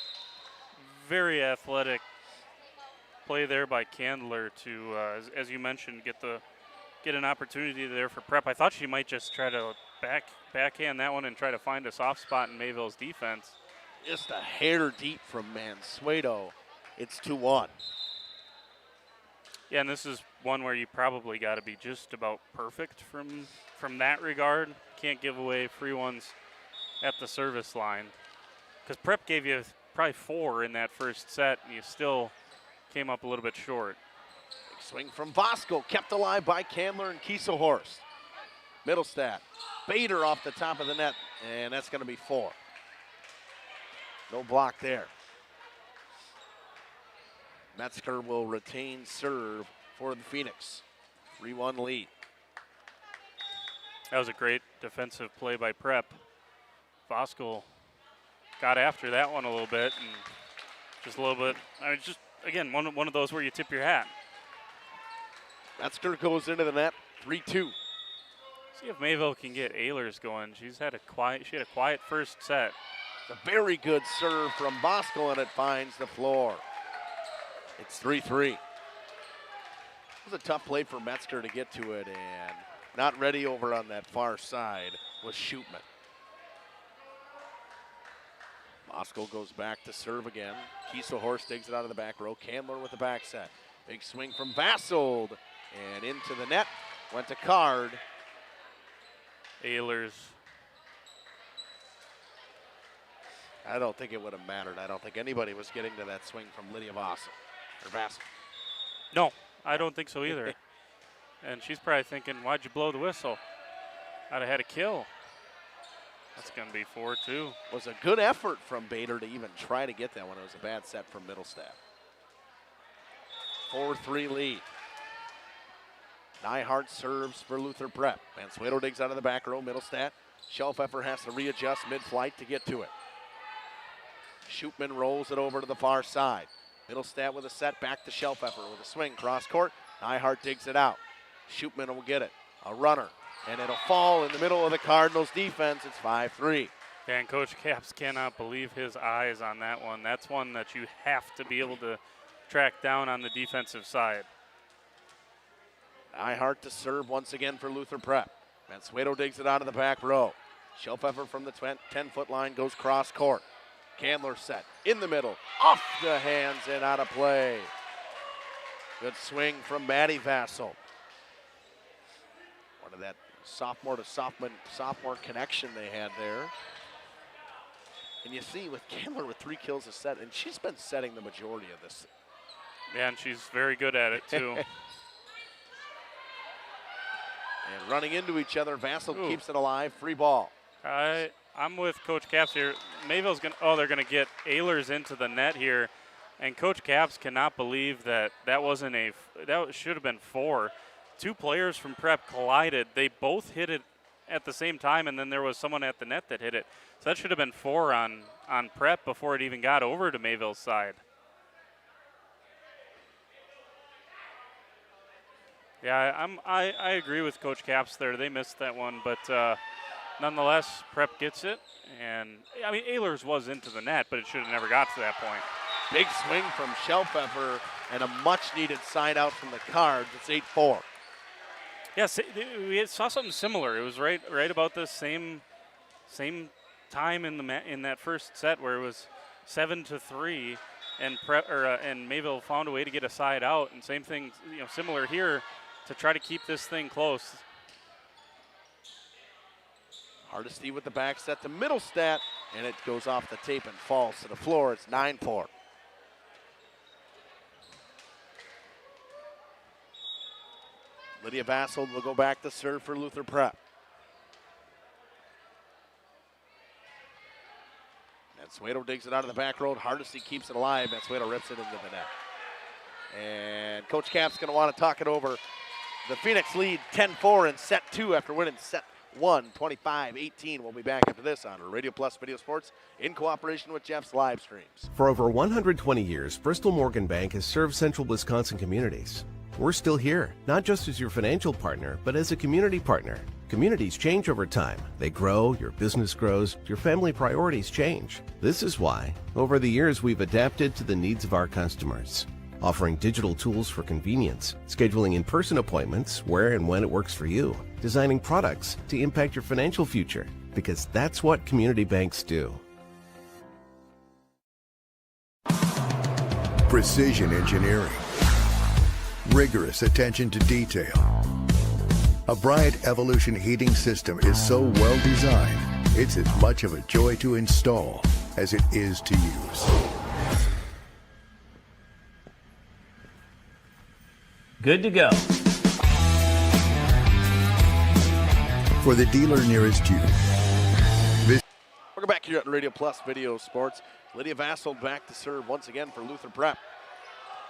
very athletic play there by Candler to, as you mentioned, get an opportunity there for Prep. I thought she might just try to backhand that one and try to find a soft spot in Mayville's defense. Just a hair deep from Mansueto. It's 2-1. Yeah, and this is one where you probably got to be just about perfect from that regard. Can't give away free ones at the service line. Because Prep gave you probably 4 in that first set, and you still came up a little bit short. Big swing from Vasco, kept alive by Candler and Kiesel-Horst. Middlestat. Bader off the top of the net, and that's going to be 4. No block there. Metzger will retain serve for the Phoenix. 3-1 lead. That was a great defensive play by Prep. Voskuhl got after that one a little bit, and just a little bit. I mean, just again one of those where you tip your hat. Metzger goes into the net, 3-2. See if Mayville can get Ehlers going. She had a quiet first set. A very good serve from Voskuhl, and it finds the floor. It's 3-3. It was a tough play for Metzger to get to it, and not ready over on that far side was Schutman. Voskuhl goes back to serve again. Kieselhorst digs it out of the back row. Candler with the back set. Big swing from Vassold, and into the net. Went to Card. Ehlers. I don't think it would have mattered. I don't think anybody was getting to that swing from Lydia Vassold. No, I don't think so either. And she's probably thinking, why'd you blow the whistle? I'd have had a kill. That's going to be 4-2. Was a good effort from Bader to even try to get that one. It was a bad set from Middlestadt. 4-3 lead. Nyhart serves for Luther Prep. Mansueto digs out of the back row. Middlestadt. Shelfeffer has to readjust mid-flight to get to it. Schutman rolls it over to the far side. Middlestadt with a set back to Shelfeffer with a swing cross court. Nyhart digs it out. Schutman will get it. A runner. And it'll fall in the middle of the Cardinals defense. It's 5-3. And Coach Capps cannot believe his eyes on that one. That's one that you have to be able to track down on the defensive side. Nyhart to serve once again for Luther Prep. Mansueto digs it out of the back row. Shelfeffer from the 10-foot line goes cross court. Candler set in the middle, off the hands and out of play. Good swing from Maddie Vassold. One of that sophomore to sophomore connection they had there. And you see with Candler with 3 kills a set, and she's been setting the majority of this. Yeah, and she's very good at it too. And running into each other, Vassold keeps it alive, free ball. I'm with Coach Capps here. Mayville's they're gonna get Ehlers into the net here, and Coach Capps cannot believe that wasn't that should have been 4. 2 players from Prep collided. They both hit it at the same time, and then there was someone at the net that hit it. So that should have been 4 on Prep before it even got over to Mayville's side. Yeah, I agree with Coach Capps there. They missed that one, but nonetheless, Prep gets it. And, I mean, Ehlers was into the net, but it should have never got to that point. Big swing from Shelfeffer and a much-needed side out from the Cards. It's 8-4. Yes, we saw something similar. It was right about the same time in that first set where it was 7-3, and Mayville found a way to get a side out. And same thing, similar here to try to keep this thing close. Hardesty with the back set to Middlestadt, and it goes off the tape and falls to the floor. It's 9-4. Lydia Vassold will go back to serve for Luther Prep. Mansueto digs it out of the back road. Hardesty keeps it alive. Mansueto rips it into the net. And Coach Capps going to want to talk it over. The Phoenix lead 10-4 in set 2 after winning set 1, 25-18. We'll be back after this on Radio Plus Video Sports in cooperation with Jeff's live streams. For over 120 years, Bristol Morgan Bank has served central Wisconsin communities. We're still here, not just as your financial partner, but as a community partner. Communities change over time. They grow, your business grows, your family priorities change. This is why, over the years, we've adapted to the needs of our customers, offering digital tools for convenience, scheduling in-person appointments where and when it works for you, designing products to impact your financial future, because that's what community banks do. Precision engineering. Rigorous attention to detail. A Bryant Evolution heating system is so well designed, it's as much of a joy to install as it is to use. Good to go. For the dealer nearest you. Welcome back here at Radio Plus Video Sports. Lydia Vassold back to serve once again for Luther Prep.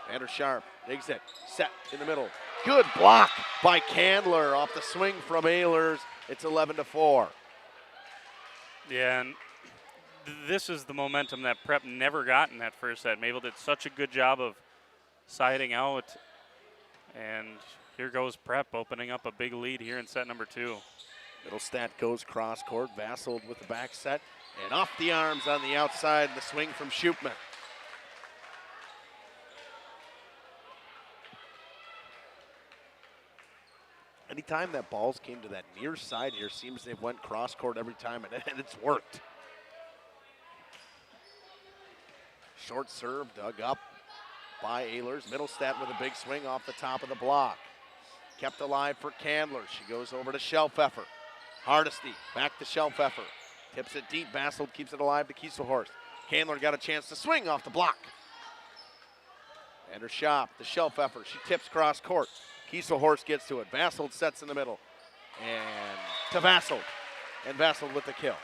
Vander Sharp digs it, set in the middle. Good block by Candler off the swing from Ehlers. It's 11-4. Yeah, and this is the momentum that Prep never got in that first set. Mayville did such a good job of siding out, and here goes Prep opening up a big lead here in set number 2. Middlestat goes cross court. Vassold with the back set, and off the arms on the outside, the swing from Schupman. Anytime that balls came to that near side here, seems they've went cross court every time, and it's worked. Short serve dug up by Ehlers. Middlestat with a big swing off the top of the block. Kept alive for Candler. She goes over to Schellpfeffer. Hardesty back to Schellpfeffer. Tips it deep. Vassold keeps it alive to Kieselhorst. Candler got a chance to swing off the block. And her shot to Schellpfeffer. She tips cross court. Kieselhorst gets to it. Vassold sets in the middle. And to Vassold. And Vassold with the kill.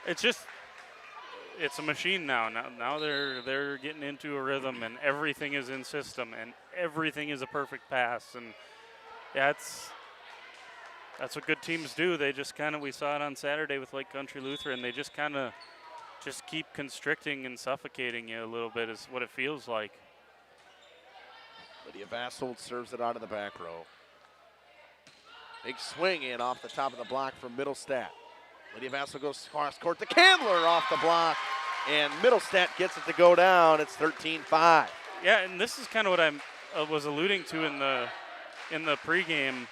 It's a machine now. Now they're getting into a rhythm, and everything is in system, and everything is a perfect pass. And that's what good teams do. They just we saw it on Saturday with Lake Country Lutheran. They just keep constricting and suffocating you a little bit is what it feels like. Lydia Vassold serves it out of the back row. Big swing in off the top of the block from Middlestat. Lydia Vassold goes cross court to Candler off the block, and Middlestat gets it to go down. It's 13-5. Yeah, and this is kind of what I was alluding to in the pregame.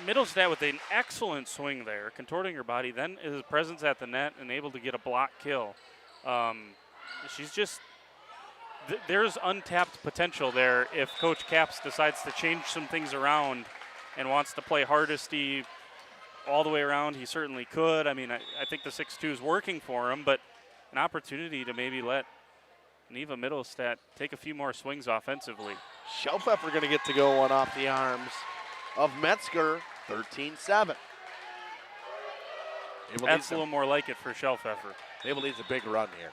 Middlestat with an excellent swing there, contorting her body, then his presence at the net and able to get a block kill. She's just there's untapped potential there if Coach Capps decides to change some things around and wants to play Hardesty all the way around. He certainly could. I mean, I think the 6-2 is working for him, but an opportunity to maybe let Neva Middlestat take a few more swings offensively. Schellpfeffer going to get to go one off the arms of Metzger, 13-7. That's a little more like it for Schellpfeffer. Mabel needs a big run here.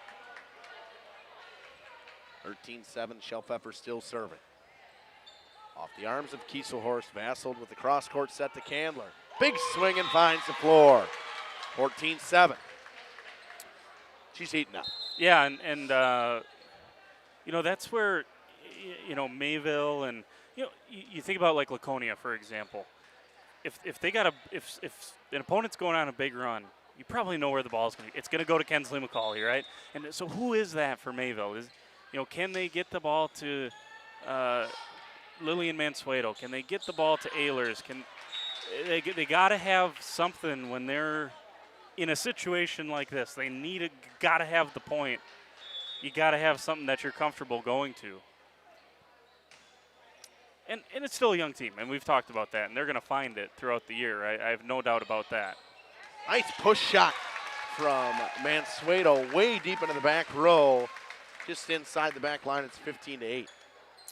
13-7, Schellpfeffer still serving. Off the arms of Kieselhorst, Vassold with the cross-court set to Candler. Big swing and finds the floor. 14-7. She's heating up. Yeah, and that's where, Mayville and, you think about like Laconia, for example. If an opponent's going on a big run, you probably know where the ball's going to be. It's going to go to Kensley McCauley, right? And so who is that for Mayville? Can they get the ball to Lillian Mansueto? Can they get the ball to Ehlers? They got to have something when they're in a situation like this. They got to have the point. You got to have something that you're comfortable going to. And it's still a young team, and we've talked about that, and they're going to find it throughout the year. I have no doubt about that. Nice push shot from Mansueto way deep into the back row. Just inside the back line, it's 15-8.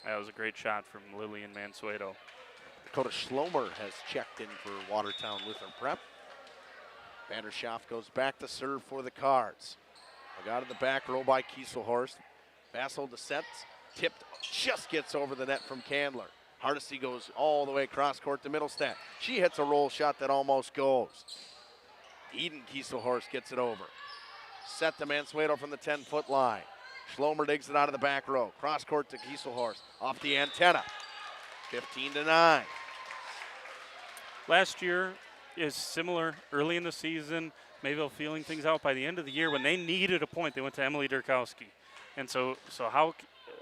That was a great shot from Lillian Mansueto. Dakota Schlomer has checked in for Watertown Lutheran Prep. Vanderschaft goes back to serve for the Cards. Got in the back row by Kieselhorst. Vassold to set, tipped, just gets over the net from Candler. Hardesty goes all the way across court to Middlestat. She hits a roll shot that almost goes. Eden Kieselhorst gets it over. Set to Mansueto from the 10-foot line. Schlomer digs it out of the back row. Cross court to Kieselhorst. Off the antenna. 15-9. Last year is similar. Early in the season, Mayville feeling things out. By the end of the year, when they needed a point, they went to Emily Durkowski. And so how,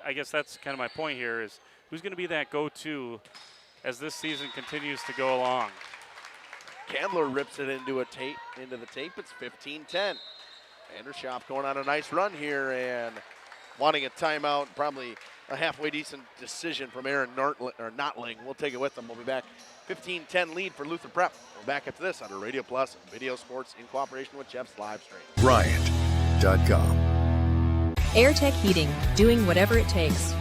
I guess that's kind of my point here, is who's going to be that go-to as this season continues to go along? Candler rips it into the tape. It's 15-10. Vanderschaft going on a nice run here and wanting a timeout. Probably a halfway decent decision from Aaron Notling. We'll take it with them. We'll be back. 15-10 lead for Luther Prep. We're back after this on Radio Plus and Video Sports in cooperation with Jeff's live stream. Bryant.com. AirTech Heating, doing whatever it takes.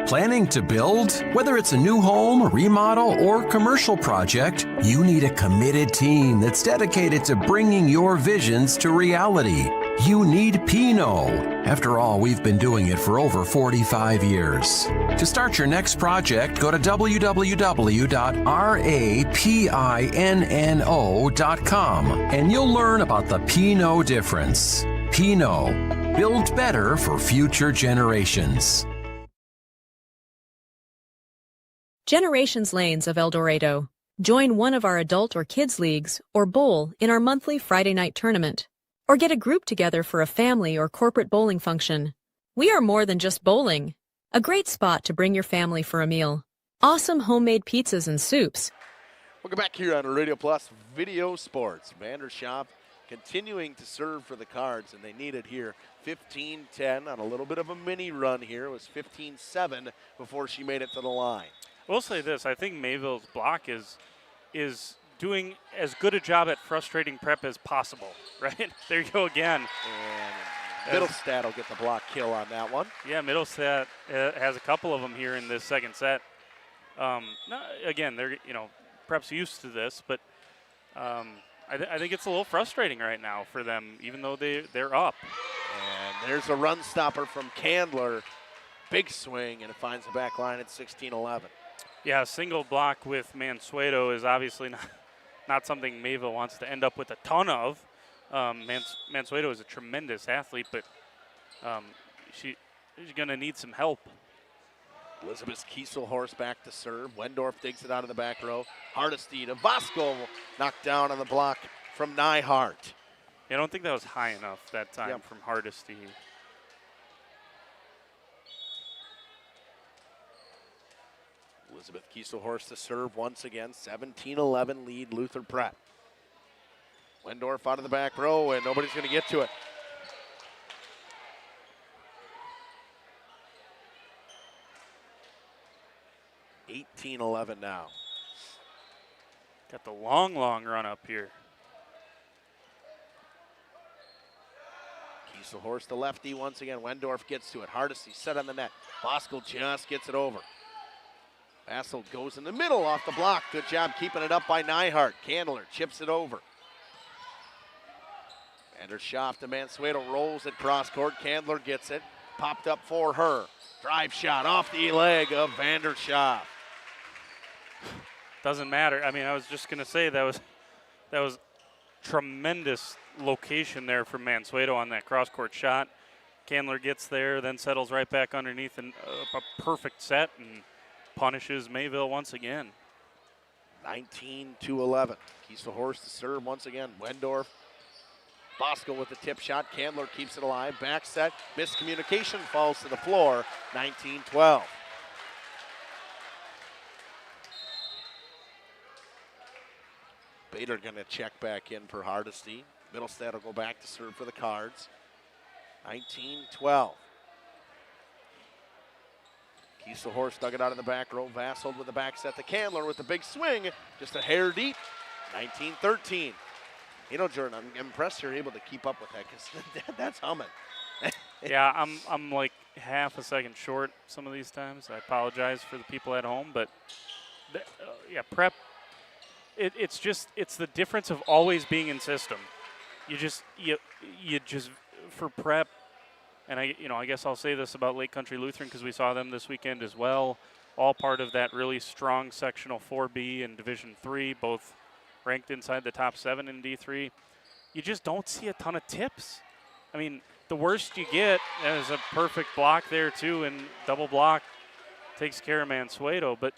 Planning to build? Whether it's a new home, remodel, or commercial project, you need a committed team that's dedicated to bringing your visions to reality. You need Pinot. After all, we've been doing it for over 45 years. To start your next project, go to www.rapinno.com and you'll learn about the Pinot difference. Pinot, built better for future generations. Generations Lanes of El Dorado. Join one of our adult or kids leagues or bowl in our monthly Friday night tournament. Or get a group together for a family or corporate bowling function. We are more than just bowling. A great spot to bring your family for a meal. Awesome homemade pizzas and soups. Welcome back here on Radio Plus Video Sports. Vanderschaaf continuing to serve for the Cards, and they need it here. 15-10 on a little bit of a mini run here. It was 15-7 before she made it to the line. I will say this. I think Mayville's block is doing as good a job at frustrating Prep as possible, right? There you go again. And Middlestad will get the block kill on that one. Yeah, Middlestad has a couple of them here in this second set. Again, they're Prep's used to this, but I think it's a little frustrating right now for them, even though they're up. And there's a run stopper from Candler. Big swing, and it finds the back line at 16-11. Yeah, a single block with Mansueto is obviously not something Mayville wants to end up with a ton of. Mansueto is a tremendous athlete, but she's going to need some help. Elizabeth Kieselhorst back to serve. Wendorf digs it out of the back row. Hardesty to Bosco, knocked down on the block from Nyhart. Yeah, I don't think that was high enough that time from Hardesty. Elizabeth Kieselhorst to serve once again. 17-11 lead Luther Prep. Wendorf out of the back row, and nobody's going to get to it. $18-11 now. Got the long run up here. Kieselhorst the lefty once again. Wendorf gets to it. Hardesty set on the net. Bosco just gets it over. Bassel goes in the middle off the block. Good job keeping it up by Nyhart. Candler chips it over. Vanderschaaf to Mansueto, rolls it cross court. Candler gets it. Popped up for her. Drive shot off the leg of Vanderschaaf. Doesn't matter. I mean, I was just going to say that was tremendous location there from Mansueto on that cross court shot. Candler gets there, then settles right back underneath and a perfect set and punishes Mayville once again. 19-11. Kieselhorst to serve once again. Wendorf. Bosco with the tip shot. Candler keeps it alive. Back set. Miscommunication falls to the floor. 19-12. Bader going to check back in for Hardesty. Middlestad will go back to serve for the Cards. 19-12. Kieselhorst dug it out of the back row. Vassold with the back set to Candler with the big swing. Just a hair deep. 19-13. You know, Jordan, I'm impressed you're able to keep up with that because that's humming. Yeah, I'm like half a second short some of these times. I apologize for the people at home, but Prep. It's the difference of always being in system. You just for Prep, and I guess I'll say this about Lake Country Lutheran because we saw them this weekend as well. All part of that really strong sectional 4B and Division III, both ranked inside the top 7 in D3. You just don't see a ton of tips. I mean, the worst you get is a perfect block there too, and double block takes care of Mansueto. But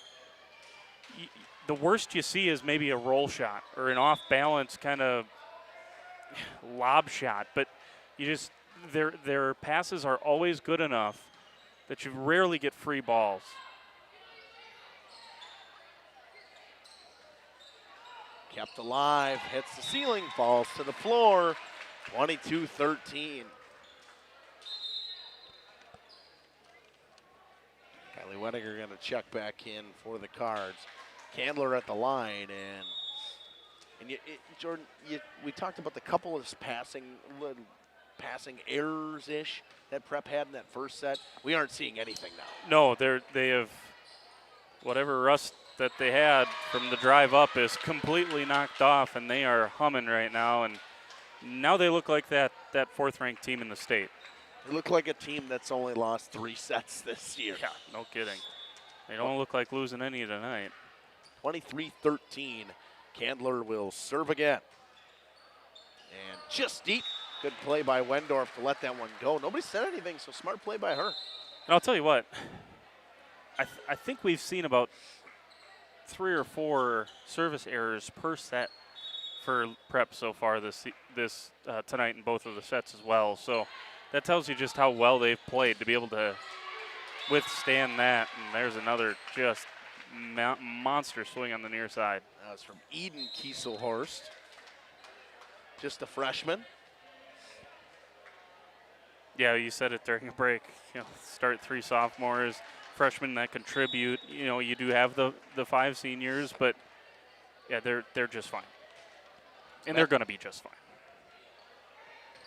the worst you see is maybe a roll shot or an off-balance kind of lob shot. But you just their passes are always good enough that you rarely get free balls. Kept alive, hits the ceiling, falls to the floor. 22-13. Kylie Wettinger going to check back in for the Cards. Candler at the line, and Jordan, we talked about the couple of passing errors-ish that Prep had in that first set. We aren't seeing anything now. No, they have whatever rust that they had from the drive up is completely knocked off, and they are humming right now. And now they look like that fourth-ranked team in the state. They look like a team that's only lost 3 sets this year. Yeah, no kidding. They don't look like losing any tonight. 23-13. Candler will serve again. And just deep. Good play by Wendorf to let that one go. Nobody said anything, so smart play by her. And I'll tell you what, I think we've seen about 3 or 4 service errors per set for Prep so far this tonight in both of the sets as well. So that tells you just how well they've played to be able to withstand that. And there's another just monster swing on the near side. That's from Eden Kieselhorst, just a freshman. Yeah, you said it during a break. Start 3 sophomores, freshmen that contribute. You do have the 5 seniors, but yeah, they're just fine, and they're going to be just fine.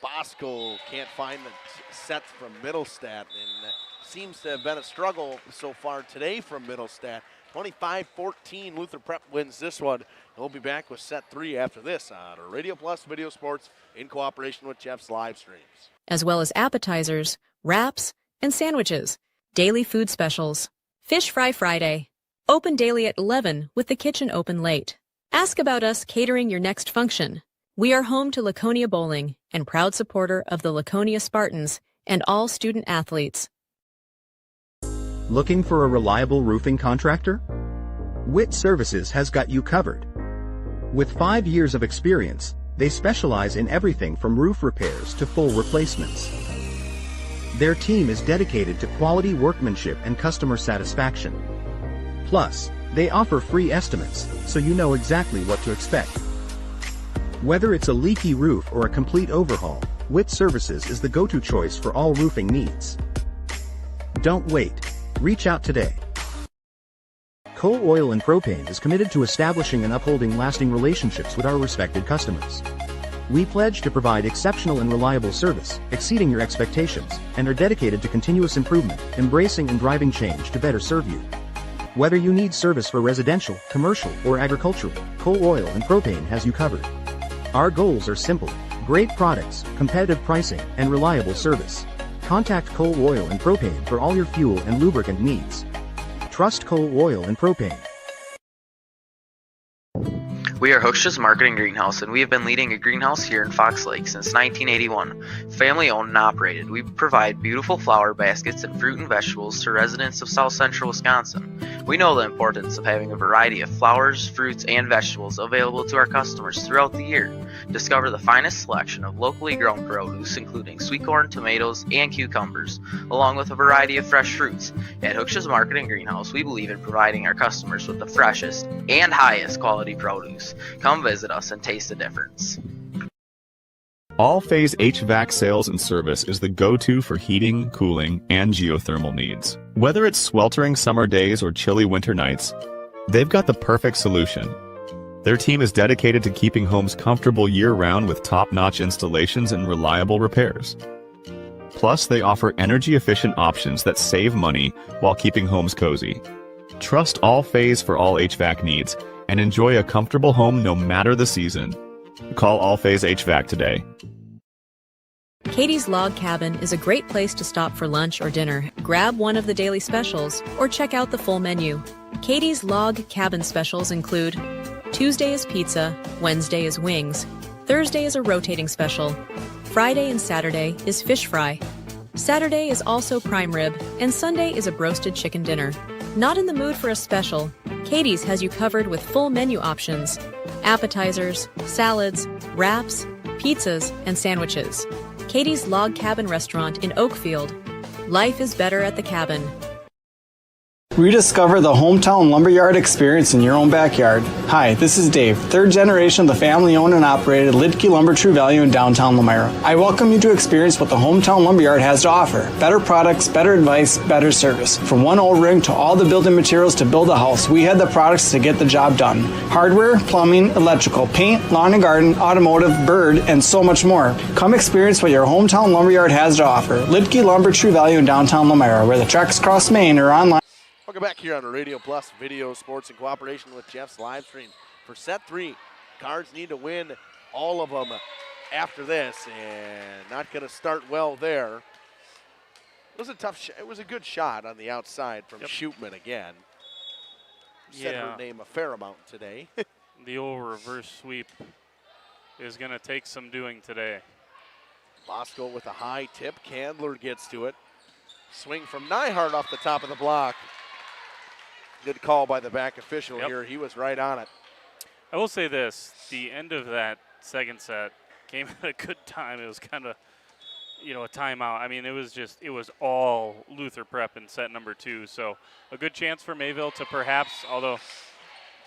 Bosco can't find the sets from Middlestadt, and seems to have been a struggle so far today from Middlestadt. 25-14, Luther Prep wins this one. We'll be back with set 3 after this on Radio Plus Video Sports in cooperation with Jeff's live streams. As well as appetizers, wraps, and sandwiches. Daily food specials. Fish Fry Friday. Open daily at 11 with the kitchen open late. Ask about us catering your next function. We are home to Laconia Bowling and proud supporter of the Laconia Spartans and all student athletes. Looking for a reliable roofing contractor? Witt Services has got you covered. With 5 years of experience, they specialize in everything from roof repairs to full replacements. Their team is dedicated to quality workmanship and customer satisfaction. Plus, they offer free estimates, so you know exactly what to expect. Whether it's a leaky roof or a complete overhaul, Witt Services is the go-to choice for all roofing needs. Don't wait. Reach out today. Coal Oil and Propane is committed to establishing and upholding lasting relationships with our respected customers. We pledge to provide exceptional and reliable service, exceeding your expectations, and are dedicated to continuous improvement, embracing and driving change to better serve you. Whether you need service for residential, commercial, or agricultural, Coal Oil and Propane has you covered. Our goals are simple: great products, competitive pricing, and reliable service. Contact Coal Oil and Propane for all your fuel and lubricant needs. Trust Coal Oil and Propane. We are Hooksha's Marketing Greenhouse, and we have been leading a greenhouse here in Fox Lake since 1981. Family owned and operated, we provide beautiful flower baskets and fruit and vegetables to residents of South Central Wisconsin. We know the importance of having a variety of flowers, fruits, and vegetables available to our customers throughout the year. Discover the finest selection of locally grown produce, including sweet corn, tomatoes, and cucumbers, along with a variety of fresh fruits. At Hooksha's Marketing Greenhouse, we believe in providing our customers with the freshest and highest quality produce. Come visit us and taste the difference. All Phase HVAC sales and service is the go-to for heating, cooling, and geothermal needs. Whether it's sweltering summer days or chilly winter nights, they've got the perfect solution. Their team is dedicated to keeping homes comfortable year-round with top-notch installations and reliable repairs. Plus, they offer energy-efficient options that save money while keeping homes cozy. Trust All Phase for all HVAC needs and enjoy a comfortable home no matter the season. Call All Phase HVAC today. Katie's Log Cabin is a great place to stop for lunch or dinner. Grab one of the daily specials or check out the full menu. Katie's Log Cabin specials include Tuesday is pizza, Wednesday is wings, Thursday is a rotating special, Friday and Saturday is fish fry, Saturday is also prime rib, and Sunday is a broasted chicken dinner. Not in the mood for a special? Katie's has you covered with full menu options, appetizers, salads, wraps, pizzas, and sandwiches. Katie's Log Cabin Restaurant in Oakfield. Life is better at the cabin. Rediscover the hometown lumberyard experience in your own backyard. Hi, this is Dave, third generation of the family-owned and operated Lidke Lumber True Value in downtown Lamira. I welcome you to experience what the hometown lumberyard has to offer. Better products, better advice, better service. From one O-ring to all the building materials to build a house, we had the products to get the job done. Hardware, plumbing, electrical, paint, lawn and garden, automotive, bird, and so much more. Come experience what your hometown lumberyard has to offer. Lidke Lumber True Value in downtown Lamira, where the tracks cross Main or online. Welcome back here on Radio Plus Video Sports in cooperation with Jeff's live stream. For set 3, Cards need to win all of them after this, and not going to start well there. It was a tough shot. It was a good shot on the outside from Shootman again. Said her name a fair amount today. The old reverse sweep is going to take some doing today. Bosco with a high tip. Candler gets to it. Swing from Nyhart off the top of the block. Good call by the back official here. He was right on it. I will say this, the end of that second set came at a good time. It was kind of, a timeout. I mean, it was all Luther Prep in set number 2. So a good chance for Mayville to perhaps, although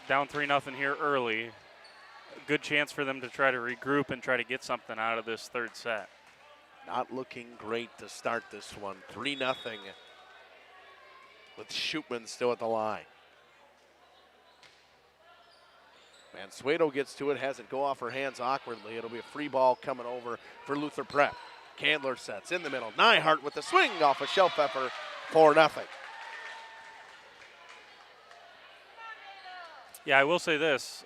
down 3-0 here early, a good chance for them to try to regroup and try to get something out of this third set. Not looking great to start this one. 3-0 with Shootman still at the line. Mansueto gets to it, has it go off her hands awkwardly. It'll be a free ball coming over for Luther Prep. Candler sets in the middle. Nyhart with the swing off of Shelpfeffer, 4-0. Yeah, I will say this.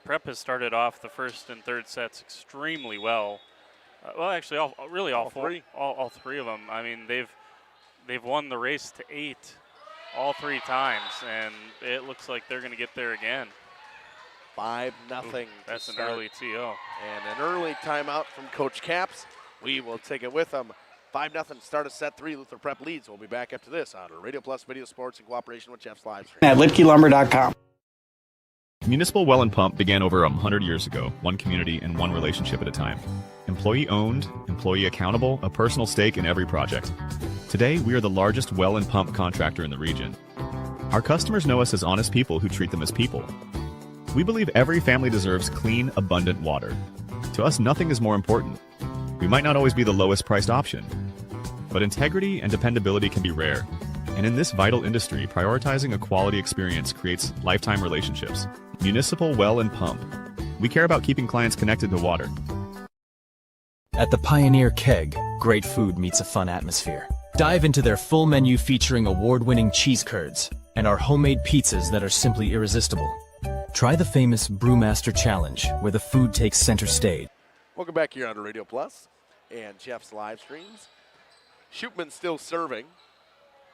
Prep has started off the first and third sets extremely well. Well, actually, all three of them. I mean, they've won the race to 8 all 3 times, and it looks like they're going to get there again. 5-0. That's an early TO. And an early timeout from Coach Caps. We will take it with them. 5-0 start of set 3. Luther Prep leads. We'll be back after this on Radio Plus Video Sports in cooperation with Jeff's Live Stream. At LitkeLumber.com. Municipal Well and Pump began over 100 years ago, one community and one relationship at a time. Employee owned, employee accountable, a personal stake in every project. Today, we are the largest well and pump contractor in the region. Our customers know us as honest people who treat them as people. We believe every family deserves clean, abundant water. To us, nothing is more important. We might not always be the lowest priced option, but integrity and dependability can be rare. And in this vital industry, prioritizing a quality experience creates lifetime relationships. Municipal Well and Pump. We care about keeping clients connected to water. At the Pioneer Keg, great food meets a fun atmosphere. Dive into their full menu featuring award-winning cheese curds and our homemade pizzas that are simply irresistible. Try the famous Brewmaster Challenge, where the food takes center stage. Welcome back here on Radio Plus and Jeff's live streams. Shootman still serving.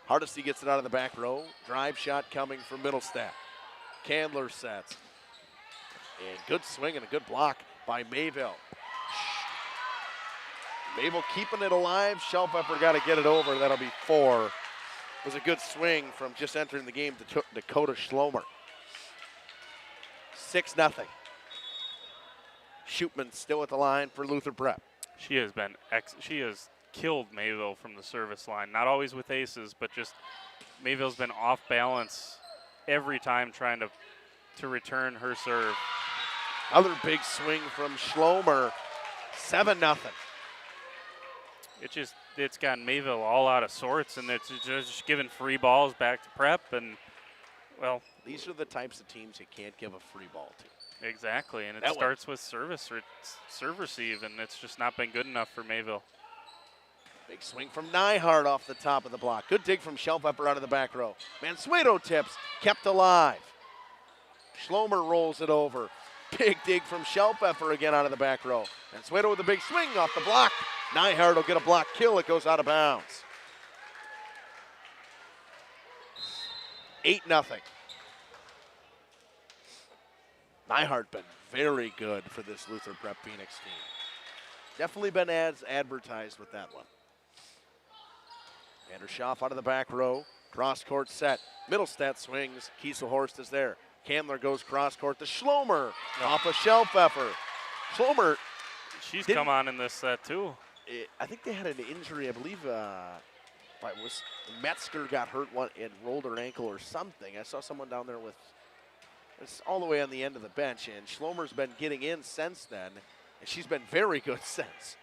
Hardesty gets it out of the back row. Drive shot coming from Middlestadt. Candler sets. And good swing and a good block by Mayville. Mayville keeping it alive. Shelpfeffer got to get it over. That'll be 4. It was a good swing from just entering the game to Dakota Schlomer. 6-0. Shootman still at the line for Luther Prep. She has been she has killed Mayville from the service line. Not always with aces, but just Mayville's been off balance every time trying to return her serve. Another big swing from Schlomer. 7-0. It's gotten Mayville all out of sorts, and it's just giving free balls back to Prep, and well, these are the types of teams you can't give a free ball to. Exactly, and it starts with serve receive, and it's just not been good enough for Mayville. Big swing from Nyhart off the top of the block. Good dig from Shelpfeffer out of the back row. Mansueto tips, kept alive. Schlomer rolls it over. Big dig from Shelpfeffer again out of the back row. Mansueto with a big swing off the block. Nyhart will get a block kill. It goes out of bounds. 8-0. Nyhart been very good for this Luther Prep Phoenix team. Definitely been as advertised with that one. Andershoff out of the back row. Cross court set. Middlestadt swings. Kieselhorst is there. Candler goes cross court to Schlomer off of Shelpfeffer. Schlomer. She's come on in this set too. I think they had an injury. I believe Metzger got hurt and rolled her ankle or something. I saw someone down there with. It's all the way on the end of the bench, and Schlomer's been getting in since then, and she's been very good since.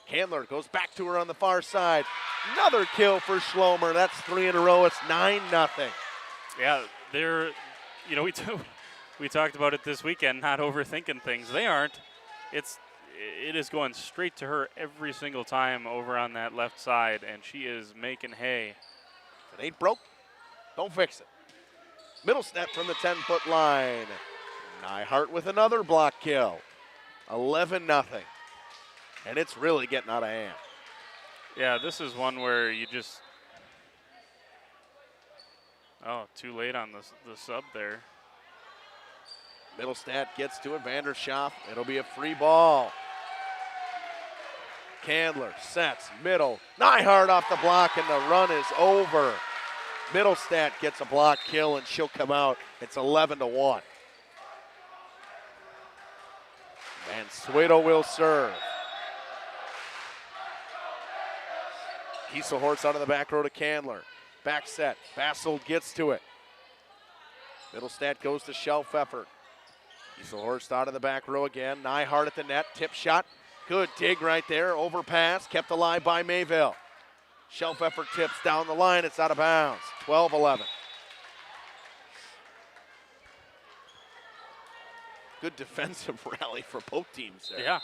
Candler goes back to her on the far side. Another kill for Schlomer. That's 3 in a row. It's 9-0. Yeah, we talked about it this weekend, not overthinking things. They aren't. It is going straight to her every single time over on that left side, and she is making hay. If it ain't broke, don't fix it. Middlestadt from the 10-foot line. Nyhart with another block kill. 11-0. And it's really getting out of hand. Yeah, this is one where you just, too late on the sub there. Middlestat gets to it. Vanderschaft. It'll be a free ball. Candler sets, middle. Nyhard off the block, and the run is over. Middlestat gets a block kill, and she'll come out. It's 11-1. Mansueto will serve. Kieselhorst out of the back row to Candler. Back set. Basel gets to it. Middlestat goes to Shelfeffer. Kieselhorst out of the back row again. Nyhard at the net. Tip shot. Good dig right there. Overpass. Kept alive by Mayville. Shelfeffer tips down the line. It's out of bounds. 12-11. Good defensive rally for both teams there. Yeah.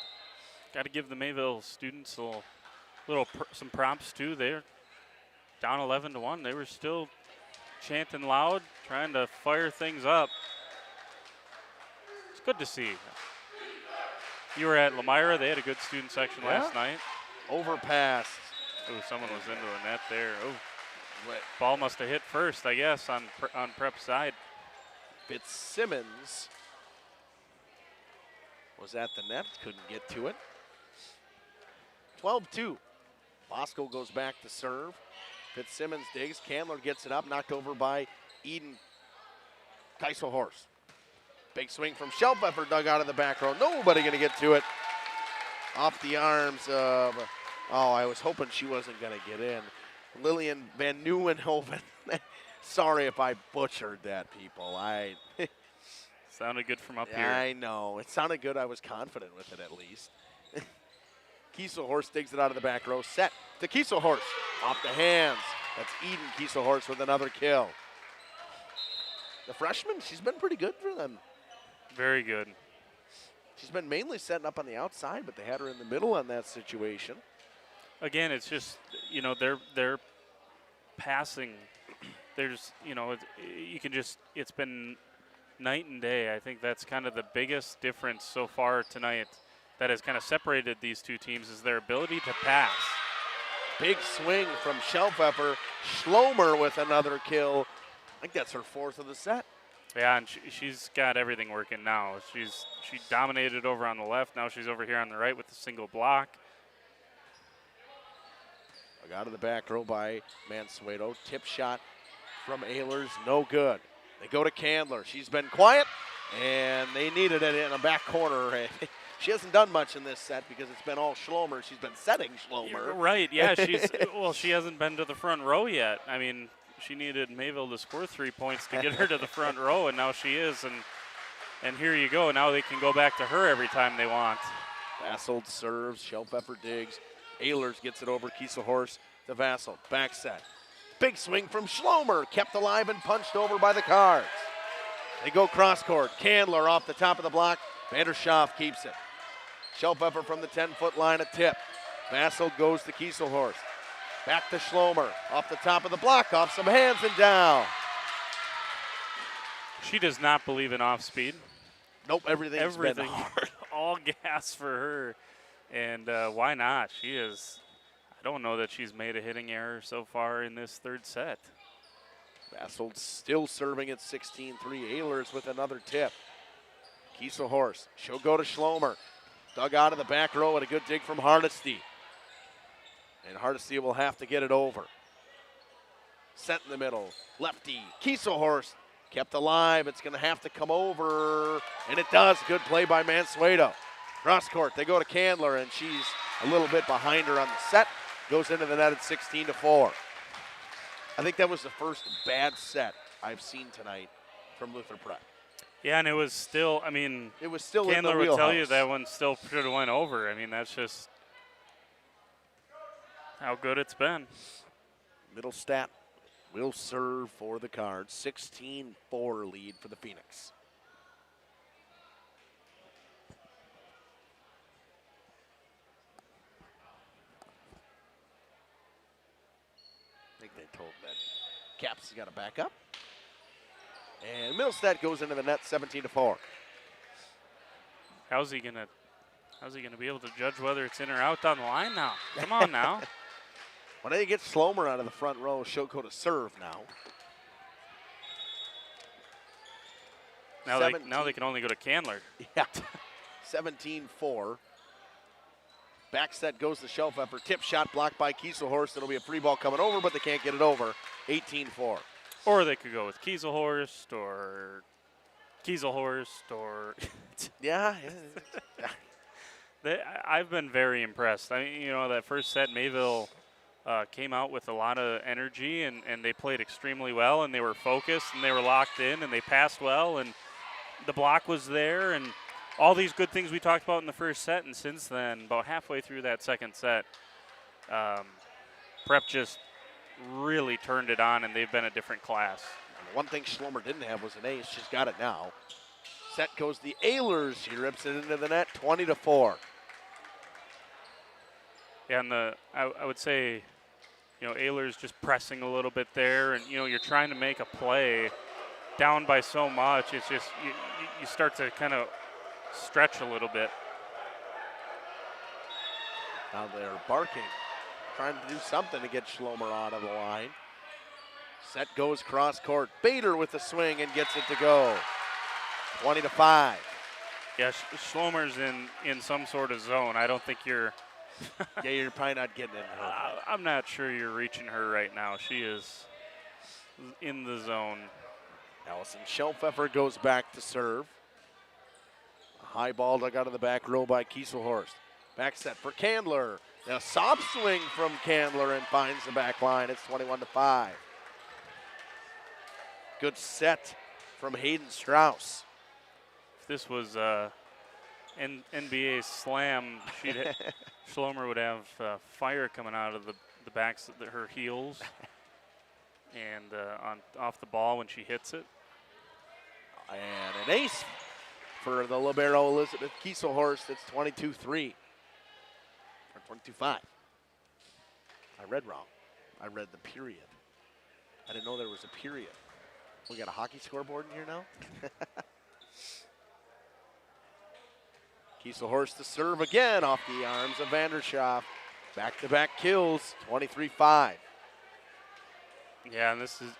Got to give the Mayville students some prompts too. They're down 11-1. They were still chanting loud, trying to fire things up. It's good to see. You were at Lamira. They had a good student section last night. Overpass. Oh, someone was into the net there. Oh, ball must have hit first, I guess, on Prep's side. Fitzsimmons was at the net, couldn't get to it. 12-2. Bosco goes back to serve. Fitzsimmons digs. Candler gets it up, knocked over by Eden Kieselhorst. Big swing from Shelfeffer, dug out of the back row. Nobody going to get to it. Off the arms of, I was hoping she wasn't going to get in. Lillian Van Nieuwenhoven. Sorry if I butchered that, people. Sounded good from up here. I know. It sounded good. I was confident with it at least. Kieselhorst digs it out of the back row. Set to Kieselhorst. Off the hands. That's Eden Kieselhorst with another kill. The freshman, she's been pretty good for them. Very good. She's been mainly setting up on the outside, but they had her in the middle on that situation. Again, it's just, they're passing. There's, you can just, it's been night and day. I think that's kind of the biggest difference so far tonight that has kind of separated these two teams is their ability to pass. Big swing from Shelfeffer. Schlomer with another kill. I think that's her fourth of the set. Yeah, and she's got everything working now. She dominated over on the left. Now she's over here on the right with a single block. Out of the back row by Mansueto. Tip shot from Ehlers, no good. They go to Candler. She's been quiet, and they needed it in a back corner. She hasn't done much in this set because it's been all Schlomer. She's been setting Schlomer. Right, yeah. She hasn't been to the front row yet. I mean, she needed Mayville to score 3 points to get her to the front row, and now she is. And here you go. Now they can go back to her every time they want. Vasselt serves. Shelfeffer digs. Ehlers gets it over Kieselhorst to Vasselt. Back set. Big swing from Schlomer. Kept alive and punched over by the Cards. They go cross court. Candler off the top of the block. Vanderschaft keeps it. Shelfeffer from the 10-foot line, a tip. Vasselt goes to Kieselhorst. Back to Schlomer. Off the top of the block, off some hands and down. She does not believe in off speed. Nope, everything's been hard. All gas for her. And why not? She is, I don't know that she's made a hitting error so far in this third set. Vasselt still serving at 16-3. Ehlers with another tip. Kieselhorst, she'll go to Schlomer. Dug out of the back row and a good dig from Hardesty. And Hardesty will have to get it over. Set in the middle, lefty, Kieselhorst kept alive. It's going to have to come over, and it does. Good play by Mansueto. Cross court, they go to Candler, and she's a little bit behind her on the set. Goes into the net at 16-4. I think that was the first bad set I've seen tonight from Luther Prep. Yeah, and it was still, I mean, it was still Candler in the would tell wheelhouse. you that one still should have went over. I mean, that's just how good it's been. Middlestat will serve for the Cards. 16-4 lead for the Phoenix. I think they told that Caps has got to back up. And Middlestat goes into the net 17-4. How's he going to How's he going to be able to judge whether it's in or out down the line now? Come on now. When they get Slomer out of the front row, she'll go to serve now. Now they can only go to Candler. Yeah, 17-4. Back set goes to Shelfepper. Tip shot blocked by Kieselhorst. It'll be a free ball coming over, but they can't get it over. 18-4. Or they could go with Kieselhorst or yeah. I've been very impressed. I mean, that first set, Mayville came out with a lot of energy, and they played extremely well, and they were focused, and they were locked in, and they passed well, and the block was there, and all these good things we talked about in the first set. And since then, about halfway through that second set, Prep just really turned it on, and they've been a different class. And the one thing Schlomer didn't have was an ace. She's got it now. Set goes the Ehlers. She rips it into the net, 20-4. Yeah, and I would say, Ehlers just pressing a little bit there, and you're trying to make a play down by so much. It's just you start to kind of stretch a little bit. Now they're barking, trying to do something to get Schlomer out of the line. Set goes cross court. Bader with the swing and gets it to go. 20-5. Yeah, Schlomer's in some sort of zone. I don't think you're. Yeah, you're probably not getting in her. I'm not sure you're reaching her right now. She is in the zone. Allison Shelfepper goes back to serve. A high ball dug out of the back row by Kieselhorst. Back set for Candler. Now soft swing from Candler and finds the back line. It's 21-5. Good set from Hayden Strauss. If this was NBA Slam, Schlomer would have fire coming out of the backs of her heels and off the ball when she hits it. And an ace for the libero Elizabeth Kieselhorst. It's 22-3 or 22-5. I read wrong. I read the period. I didn't know there was a period. We got a hockey scoreboard in here now. Kieselhorst to serve again off the arms of Vanderschaaf. Back-to-back kills, 23-5. Yeah, and this is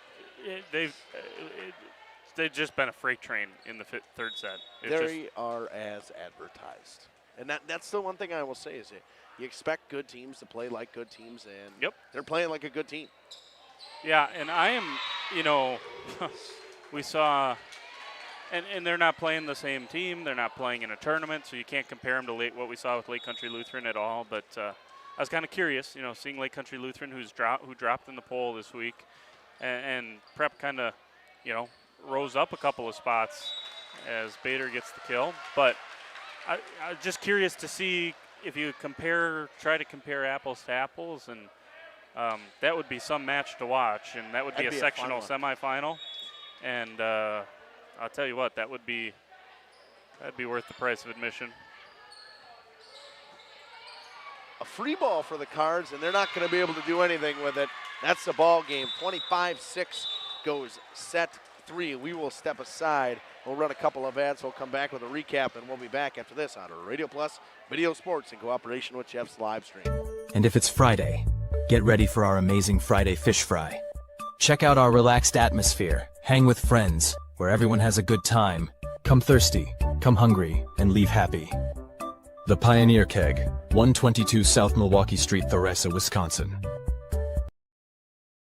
they've just been a freight train in the third set. They are as advertised, and that's the one thing I will say is you expect good teams to play like good teams, and they're playing like a good team. Yeah, and I am, we saw. And they're not playing the same team. They're not playing in a tournament, so you can't compare them to what we saw with Lake Country Lutheran at all. But I was kind of curious, seeing Lake Country Lutheran who dropped in the poll this week, and Prep kind of, rose up a couple of spots as Bader gets the kill. But I'm just curious to see if you try to compare apples to apples, and that would be some match to watch, and that would be a sectional semifinal, and. I'll tell you what, that'd be worth the price of admission. A free ball for the Cards, and they're not going to be able to do anything with it. That's the ball game. 25-6 goes set 3. We will step aside. We'll run a couple of ads. We'll come back with a recap, and we'll be back after this on Radio Plus Video Sports in cooperation with Jeff's live stream. And if it's Friday, get ready for our amazing Friday fish fry. Check out our relaxed atmosphere. Hang with friends, where everyone has a good time. Come thirsty, come hungry, and leave happy. The Pioneer Keg, 122 South Milwaukee Street, Theresa, Wisconsin.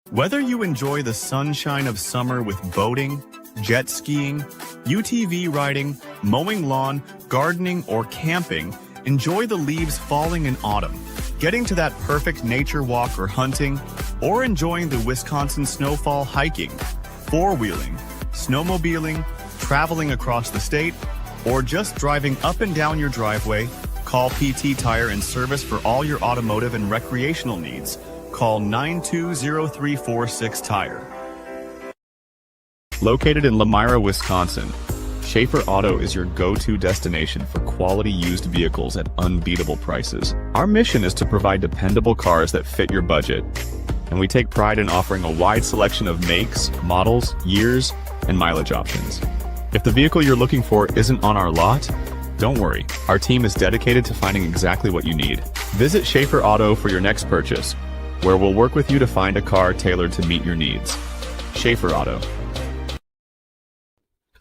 Whether you enjoy the sunshine of summer with boating, jet skiing, UTV riding, mowing lawn, gardening, or camping, enjoy the leaves falling in autumn, getting to that perfect nature walk or hunting, or enjoying the Wisconsin snowfall hiking, four-wheeling, snowmobiling, traveling across the state, or just driving up and down your driveway, call PT Tire and Service for all your automotive and recreational needs. Call 920-346-TIRE. Located in Lamira, Wisconsin, Schaefer Auto is your go-to destination for quality used vehicles at unbeatable prices. Our mission is to provide dependable cars that fit your budget, and we take pride in offering a wide selection of makes, models, years, and mileage options. If the vehicle you're looking for isn't on our lot, Don't worry, our team is dedicated to finding exactly what you need. Visit Schaefer Auto for your next purchase, where we'll work with you to find a car tailored to meet your needs. Schaefer Auto.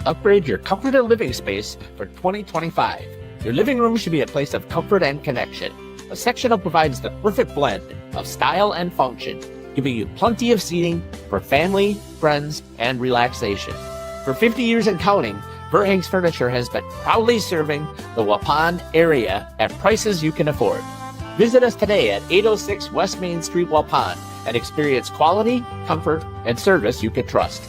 Upgrade your comfort and living space for 2025. Your living room should be a place of comfort and connection. A sectional provides the perfect blend of style and function, giving you plenty of seating for family, friends, and relaxation. For 50 years and counting, Verhaeg's Furniture has been proudly serving the Waupun area at prices you can afford. Visit us today at 806 West Main Street, Waupun, and experience quality, comfort, and service you can trust.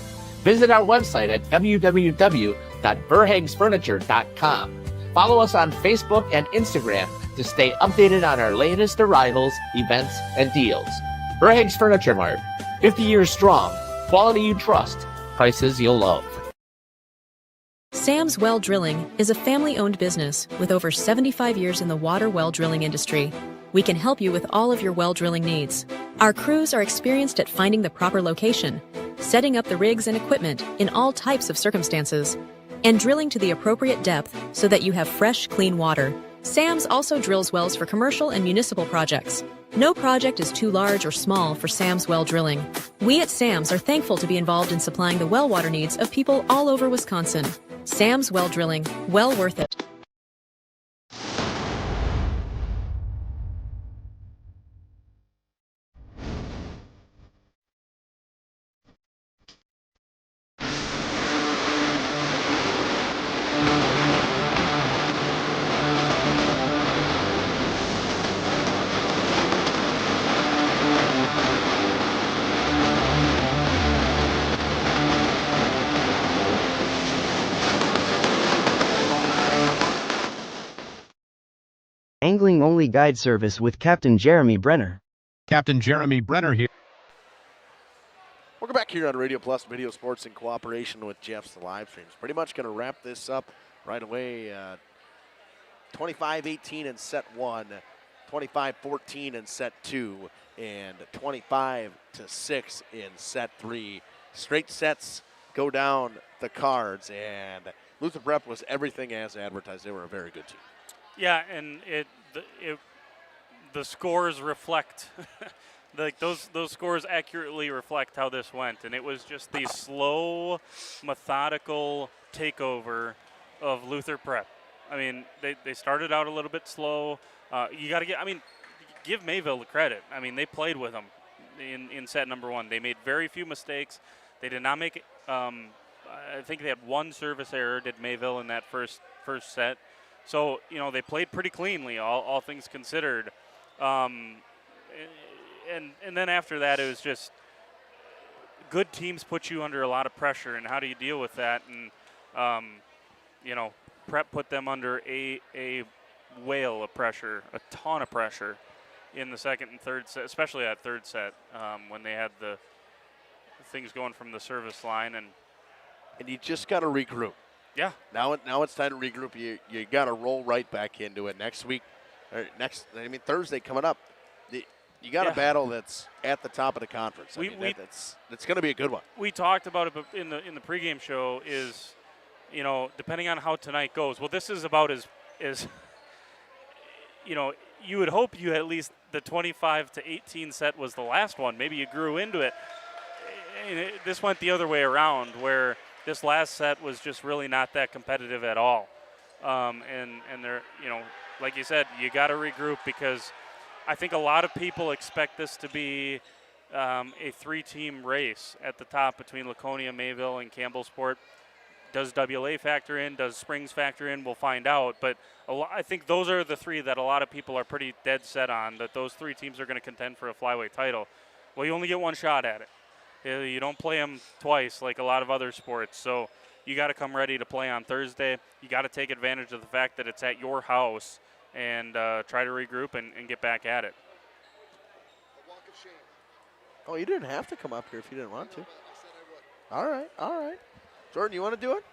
Visit our website at www.verhaegsfurniture.com. Follow us on Facebook and Instagram to stay updated on our latest arrivals, events, and deals. Verhaeg's Furniture Mart, 50 years strong, quality you trust, prices you'll love. Sam's Well Drilling is a family-owned business with over 75 years in the water well drilling industry. We can help you with all of your well drilling needs. Our crews are experienced at finding the proper location, setting up the rigs and equipment in all types of circumstances, and drilling to the appropriate depth so that you have fresh, clean water. Sam's also drills wells for commercial and municipal projects. No project is too large or small for Sam's Well Drilling. We at Sam's are thankful to be involved in supplying the well water needs of people all over Wisconsin. Sam's Well Drilling, well worth it. Angling only guide service with Captain Jeremy Brenner. Captain Jeremy Brenner here. Welcome back here on Radio Plus Video Sports in cooperation with Jeff's live streams. Pretty much going to wrap this up right away. 25-18 in set 1, 25-14 in set 2, and 25-6 in set 3. Straight sets go down the cards, and Luther Prep was everything as advertised. They were a very good team. Yeah, and the scores reflect like those scores accurately reflect how this went, and it was just the slow, methodical takeover of Luther Prep. I mean, they started out a little bit slow. You got to give Mayville the credit. I mean, they played with them in set number 1. They made very few mistakes. They did not make. I think they had one service error. Did Mayville in that first set? So, they played pretty cleanly, all things considered. And then after that, it was just good teams put you under a lot of pressure, and how do you deal with that? And, Prep put them under a whale of pressure, a ton of pressure in the second and third set, especially that third set when they had the things going from the service line. And you just got to regroup. Yeah. Now it's time to regroup. You got to roll right back into it next week. Thursday coming up. You got a battle that's at the top of the conference. It's going to be a good one. We talked about it in the pregame show. Is depending on how tonight goes. Well, this is about as you would hope you at least the 25-18 set was the last one. Maybe you grew into it. This went the other way around, where this last set was just really not that competitive at all. And they're, like you said, you got to regroup, because I think a lot of people expect this to be a 3-team race at the top between Laconia, Mayville, and Campbellsport. Does WLA factor in? Does Springs factor in? We'll find out. But I think those are the 3 that a lot of people are pretty dead set on, that those 3 teams are going to contend for a flyweight title. Well, you only get one shot at it. You don't play them twice like a lot of other sports. So you got to come ready to play on Thursday. You got to take advantage of the fact that it's at your house and try to regroup and get back at it. Oh, you didn't have to come up here if you didn't want to. All right. Jordan, you want to do it?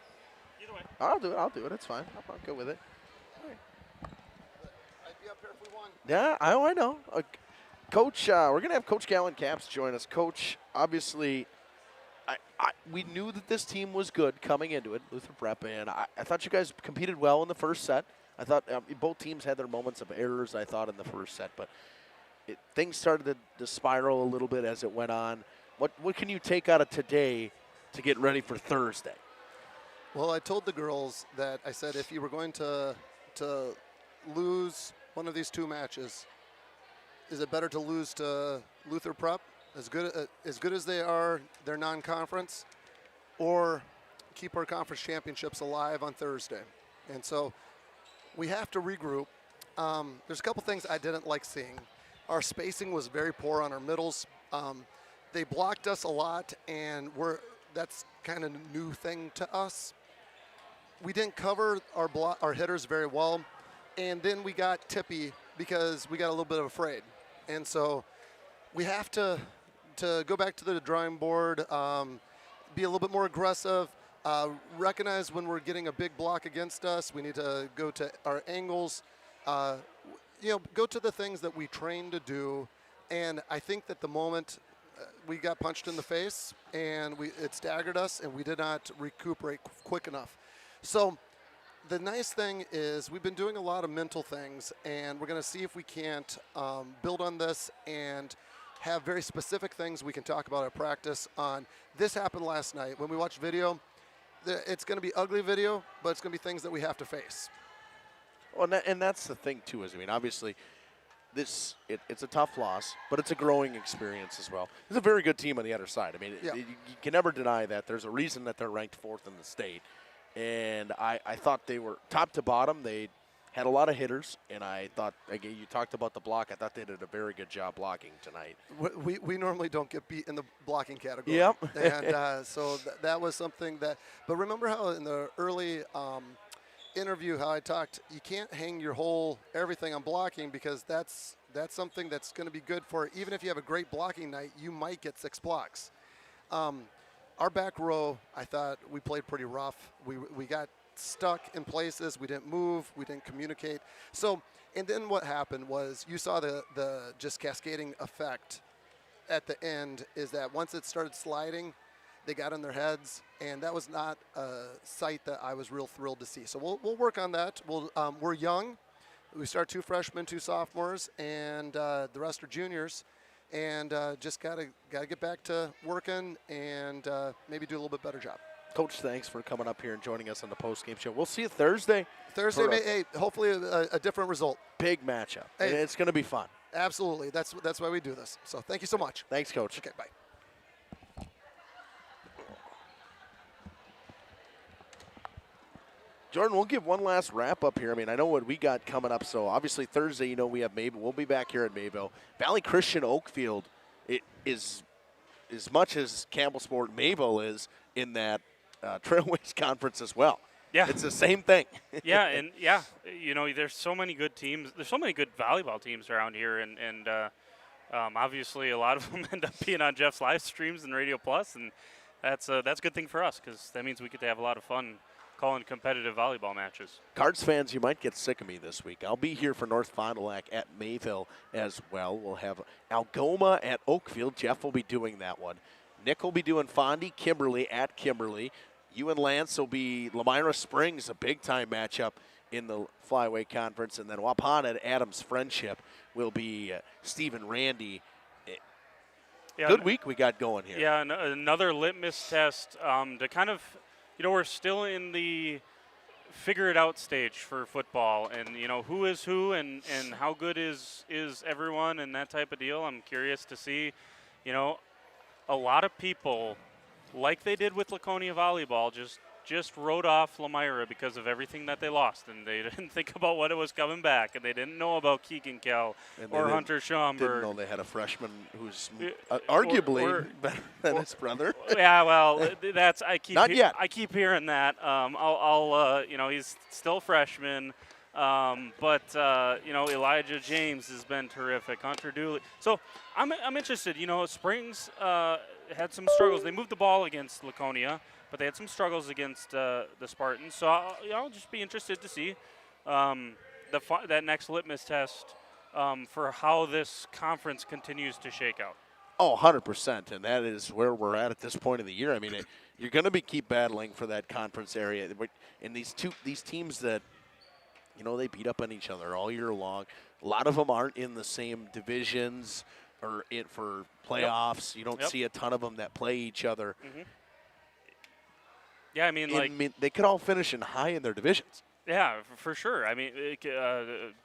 Either way. I'll do it. It's fine. I'm good with it. All right. I'd be up here if we won. Yeah, I know. Coach, we're going to have Coach Gallon Caps join us. Coach, obviously, we knew that this team was good coming into it, Luther Prep, and I thought you guys competed well in the first set. I thought both teams had their moments of errors, I thought, in the first set, but things started to spiral a little bit as it went on. What can you take out of today to get ready for Thursday? Well, I told the girls that I said if you were going to lose one of these two matches, is it better to lose to Luther Prep, as good as they are, their non-conference, or keep our conference championships alive on Thursday? And so we have to regroup. There's a couple things I didn't like seeing. Our spacing was very poor on our middles. They blocked us a lot, and that's kind of a new thing to us. We didn't cover our hitters very well, and then we got tippy because we got a little bit afraid. And so we have to go back to the drawing board, be a little bit more aggressive, recognize when we're getting a big block against us. We need to go to our angles, go to the things that we train to do. And I think that the moment we got punched in the face and it staggered us, and we did not recuperate quick enough. So the nice thing is we've been doing a lot of mental things, and we're going to see if we can't build on this and have very specific things we can talk about at practice on. This happened last night. When we watch video, it's going to be ugly video, but it's going to be things that we have to face. Well, and that's the thing, too, is, obviously, it's a tough loss, but it's a growing experience as well. It's a very good team on the other side. You can never deny that. There's a reason that they're ranked 4th in the state. And I thought they were top to bottom. They had a lot of hitters, and I thought, again, you talked about the block. I thought they did a very good job blocking tonight. We normally don't get beat in the blocking category. Yep. And so that was something that – but remember how in the early interview how I talked, you can't hang your whole everything on blocking, because that's something that's going to be good for – even if you have a great blocking night, you might get 6 blocks. Our back row, I thought we played pretty rough. We got stuck in places. We didn't move. We didn't communicate. So, and then what happened was you saw the just cascading effect at the end, is that once it started sliding, they got in their heads, and that was not a sight that I was real thrilled to see. So we'll work on that. We're young. We start 2 freshmen, 2 sophomores, and the rest are juniors. And just gotta get back to working and maybe do a little bit better job. Coach, thanks for coming up here and joining us on the post-game show. We'll see you Thursday. Hopefully a different result. Big matchup. Hey, it's going to be fun. Absolutely. That's why we do this. So thank you so much. Thanks, Coach. Okay, bye. Jordan, we'll give one last wrap up here. I know what we got coming up. So obviously Thursday, we have Mayville. We'll be back here at Mayville. Valley Christian Oakfield, it is as much as Campbell Sport Mayville is in that Trailways Conference as well. Yeah. It's the same thing. There's so many good teams. There's so many good volleyball teams around here, and obviously a lot of them end up being on Jeff's live streams and Radio Plus, and that's a good thing for us, because that means we get to have a lot of fun calling competitive volleyball matches. Cards fans, you might get sick of me this week. I'll be here for North Fond du Lac at Mayville as well. We'll have Algoma at Oakfield. Jeff will be doing that one. Nick will be doing Fondy, Kimberly at Kimberly. You and Lance will be Lamira Springs, a big-time matchup in the Flyway Conference. And then Waupun at Adams Friendship will be Stephen Randy. Good week we got going here. Yeah, another litmus test to kind of, we're still in the figure-it-out stage for football, and, who is who and how good is everyone and that type of deal. I'm curious to see, a lot of people, like they did with Laconia Volleyball, just wrote off Lamira because of everything that they lost, and they didn't think about what it was coming back, and they didn't know about Keegan Kell or Hunter Schaumburg. Didn't know they had a freshman who's arguably better than his brother. Yeah, well, that's Not yet. I keep hearing that. I'll he's still a freshman, but Elijah James has been terrific. Hunter Dooley. So I'm interested. Springs had some struggles. They moved the ball against Laconia, but they had some struggles against the Spartans. So I'll just be interested to see that next litmus test for how this conference continues to shake out. Oh, 100%, and that is where we're at this point of the year. You're going to keep battling for that conference area. And these teams that they beat up on each other all year long. A lot of them aren't in the same divisions or for playoffs. You don't see a ton of them that play each other. Yeah, I mean, they could all finish high in their divisions. Yeah, for sure. I mean,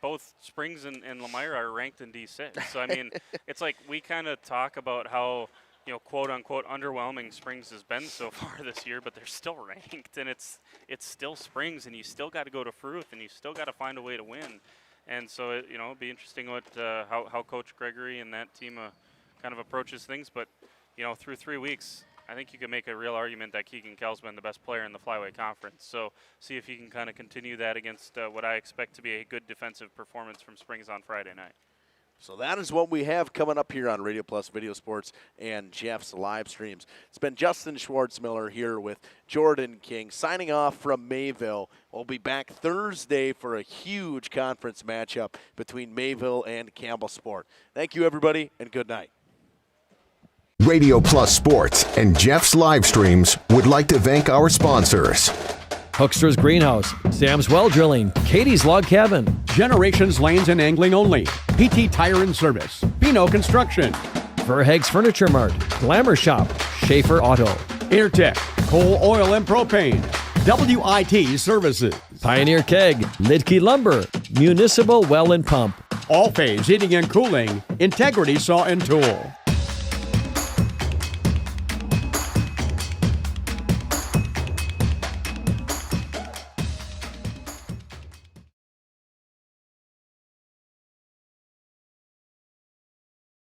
both Springs and Lemire are ranked in D6. So, I mean, it's like we kind of talk about how, quote-unquote underwhelming Springs has been so far this year, but they're still ranked, and it's still Springs, and you still got to go to Fruth, and you still got to find a way to win. And so, it'll be interesting what how Coach Gregory and that team kind of approaches things. But, through 3 weeks, I think you can make a real argument that Keegan Kell's been the best player in the Flyweight Conference. So see if he can kind of continue that against what I expect to be a good defensive performance from Springs on Friday night. So that is what we have coming up here on Radio Plus Video Sports and Jeff's live streams. It's been Justin Schwartzmiller here with Jordan King signing off from Mayville. We'll be back Thursday for a huge conference matchup between Mayville and Campbell Sport. Thank you, everybody, and good night. Radio Plus Sports and Jeff's live streams would like to thank our sponsors. Hoekstra's Greenhouse, Sam's Well Drilling, Katie's Log Cabin, Generations Lanes and Angling Only, PT Tire and Service, Pino Construction, Verheg's Furniture Mart, Glamour Shop, Schaefer Auto, Intertech, Coal, Oil, and Propane, WIT Services, Pioneer Keg, Lidke Lumber, Municipal Well and Pump, All Phase Heating and Cooling, Integrity Saw and Tool.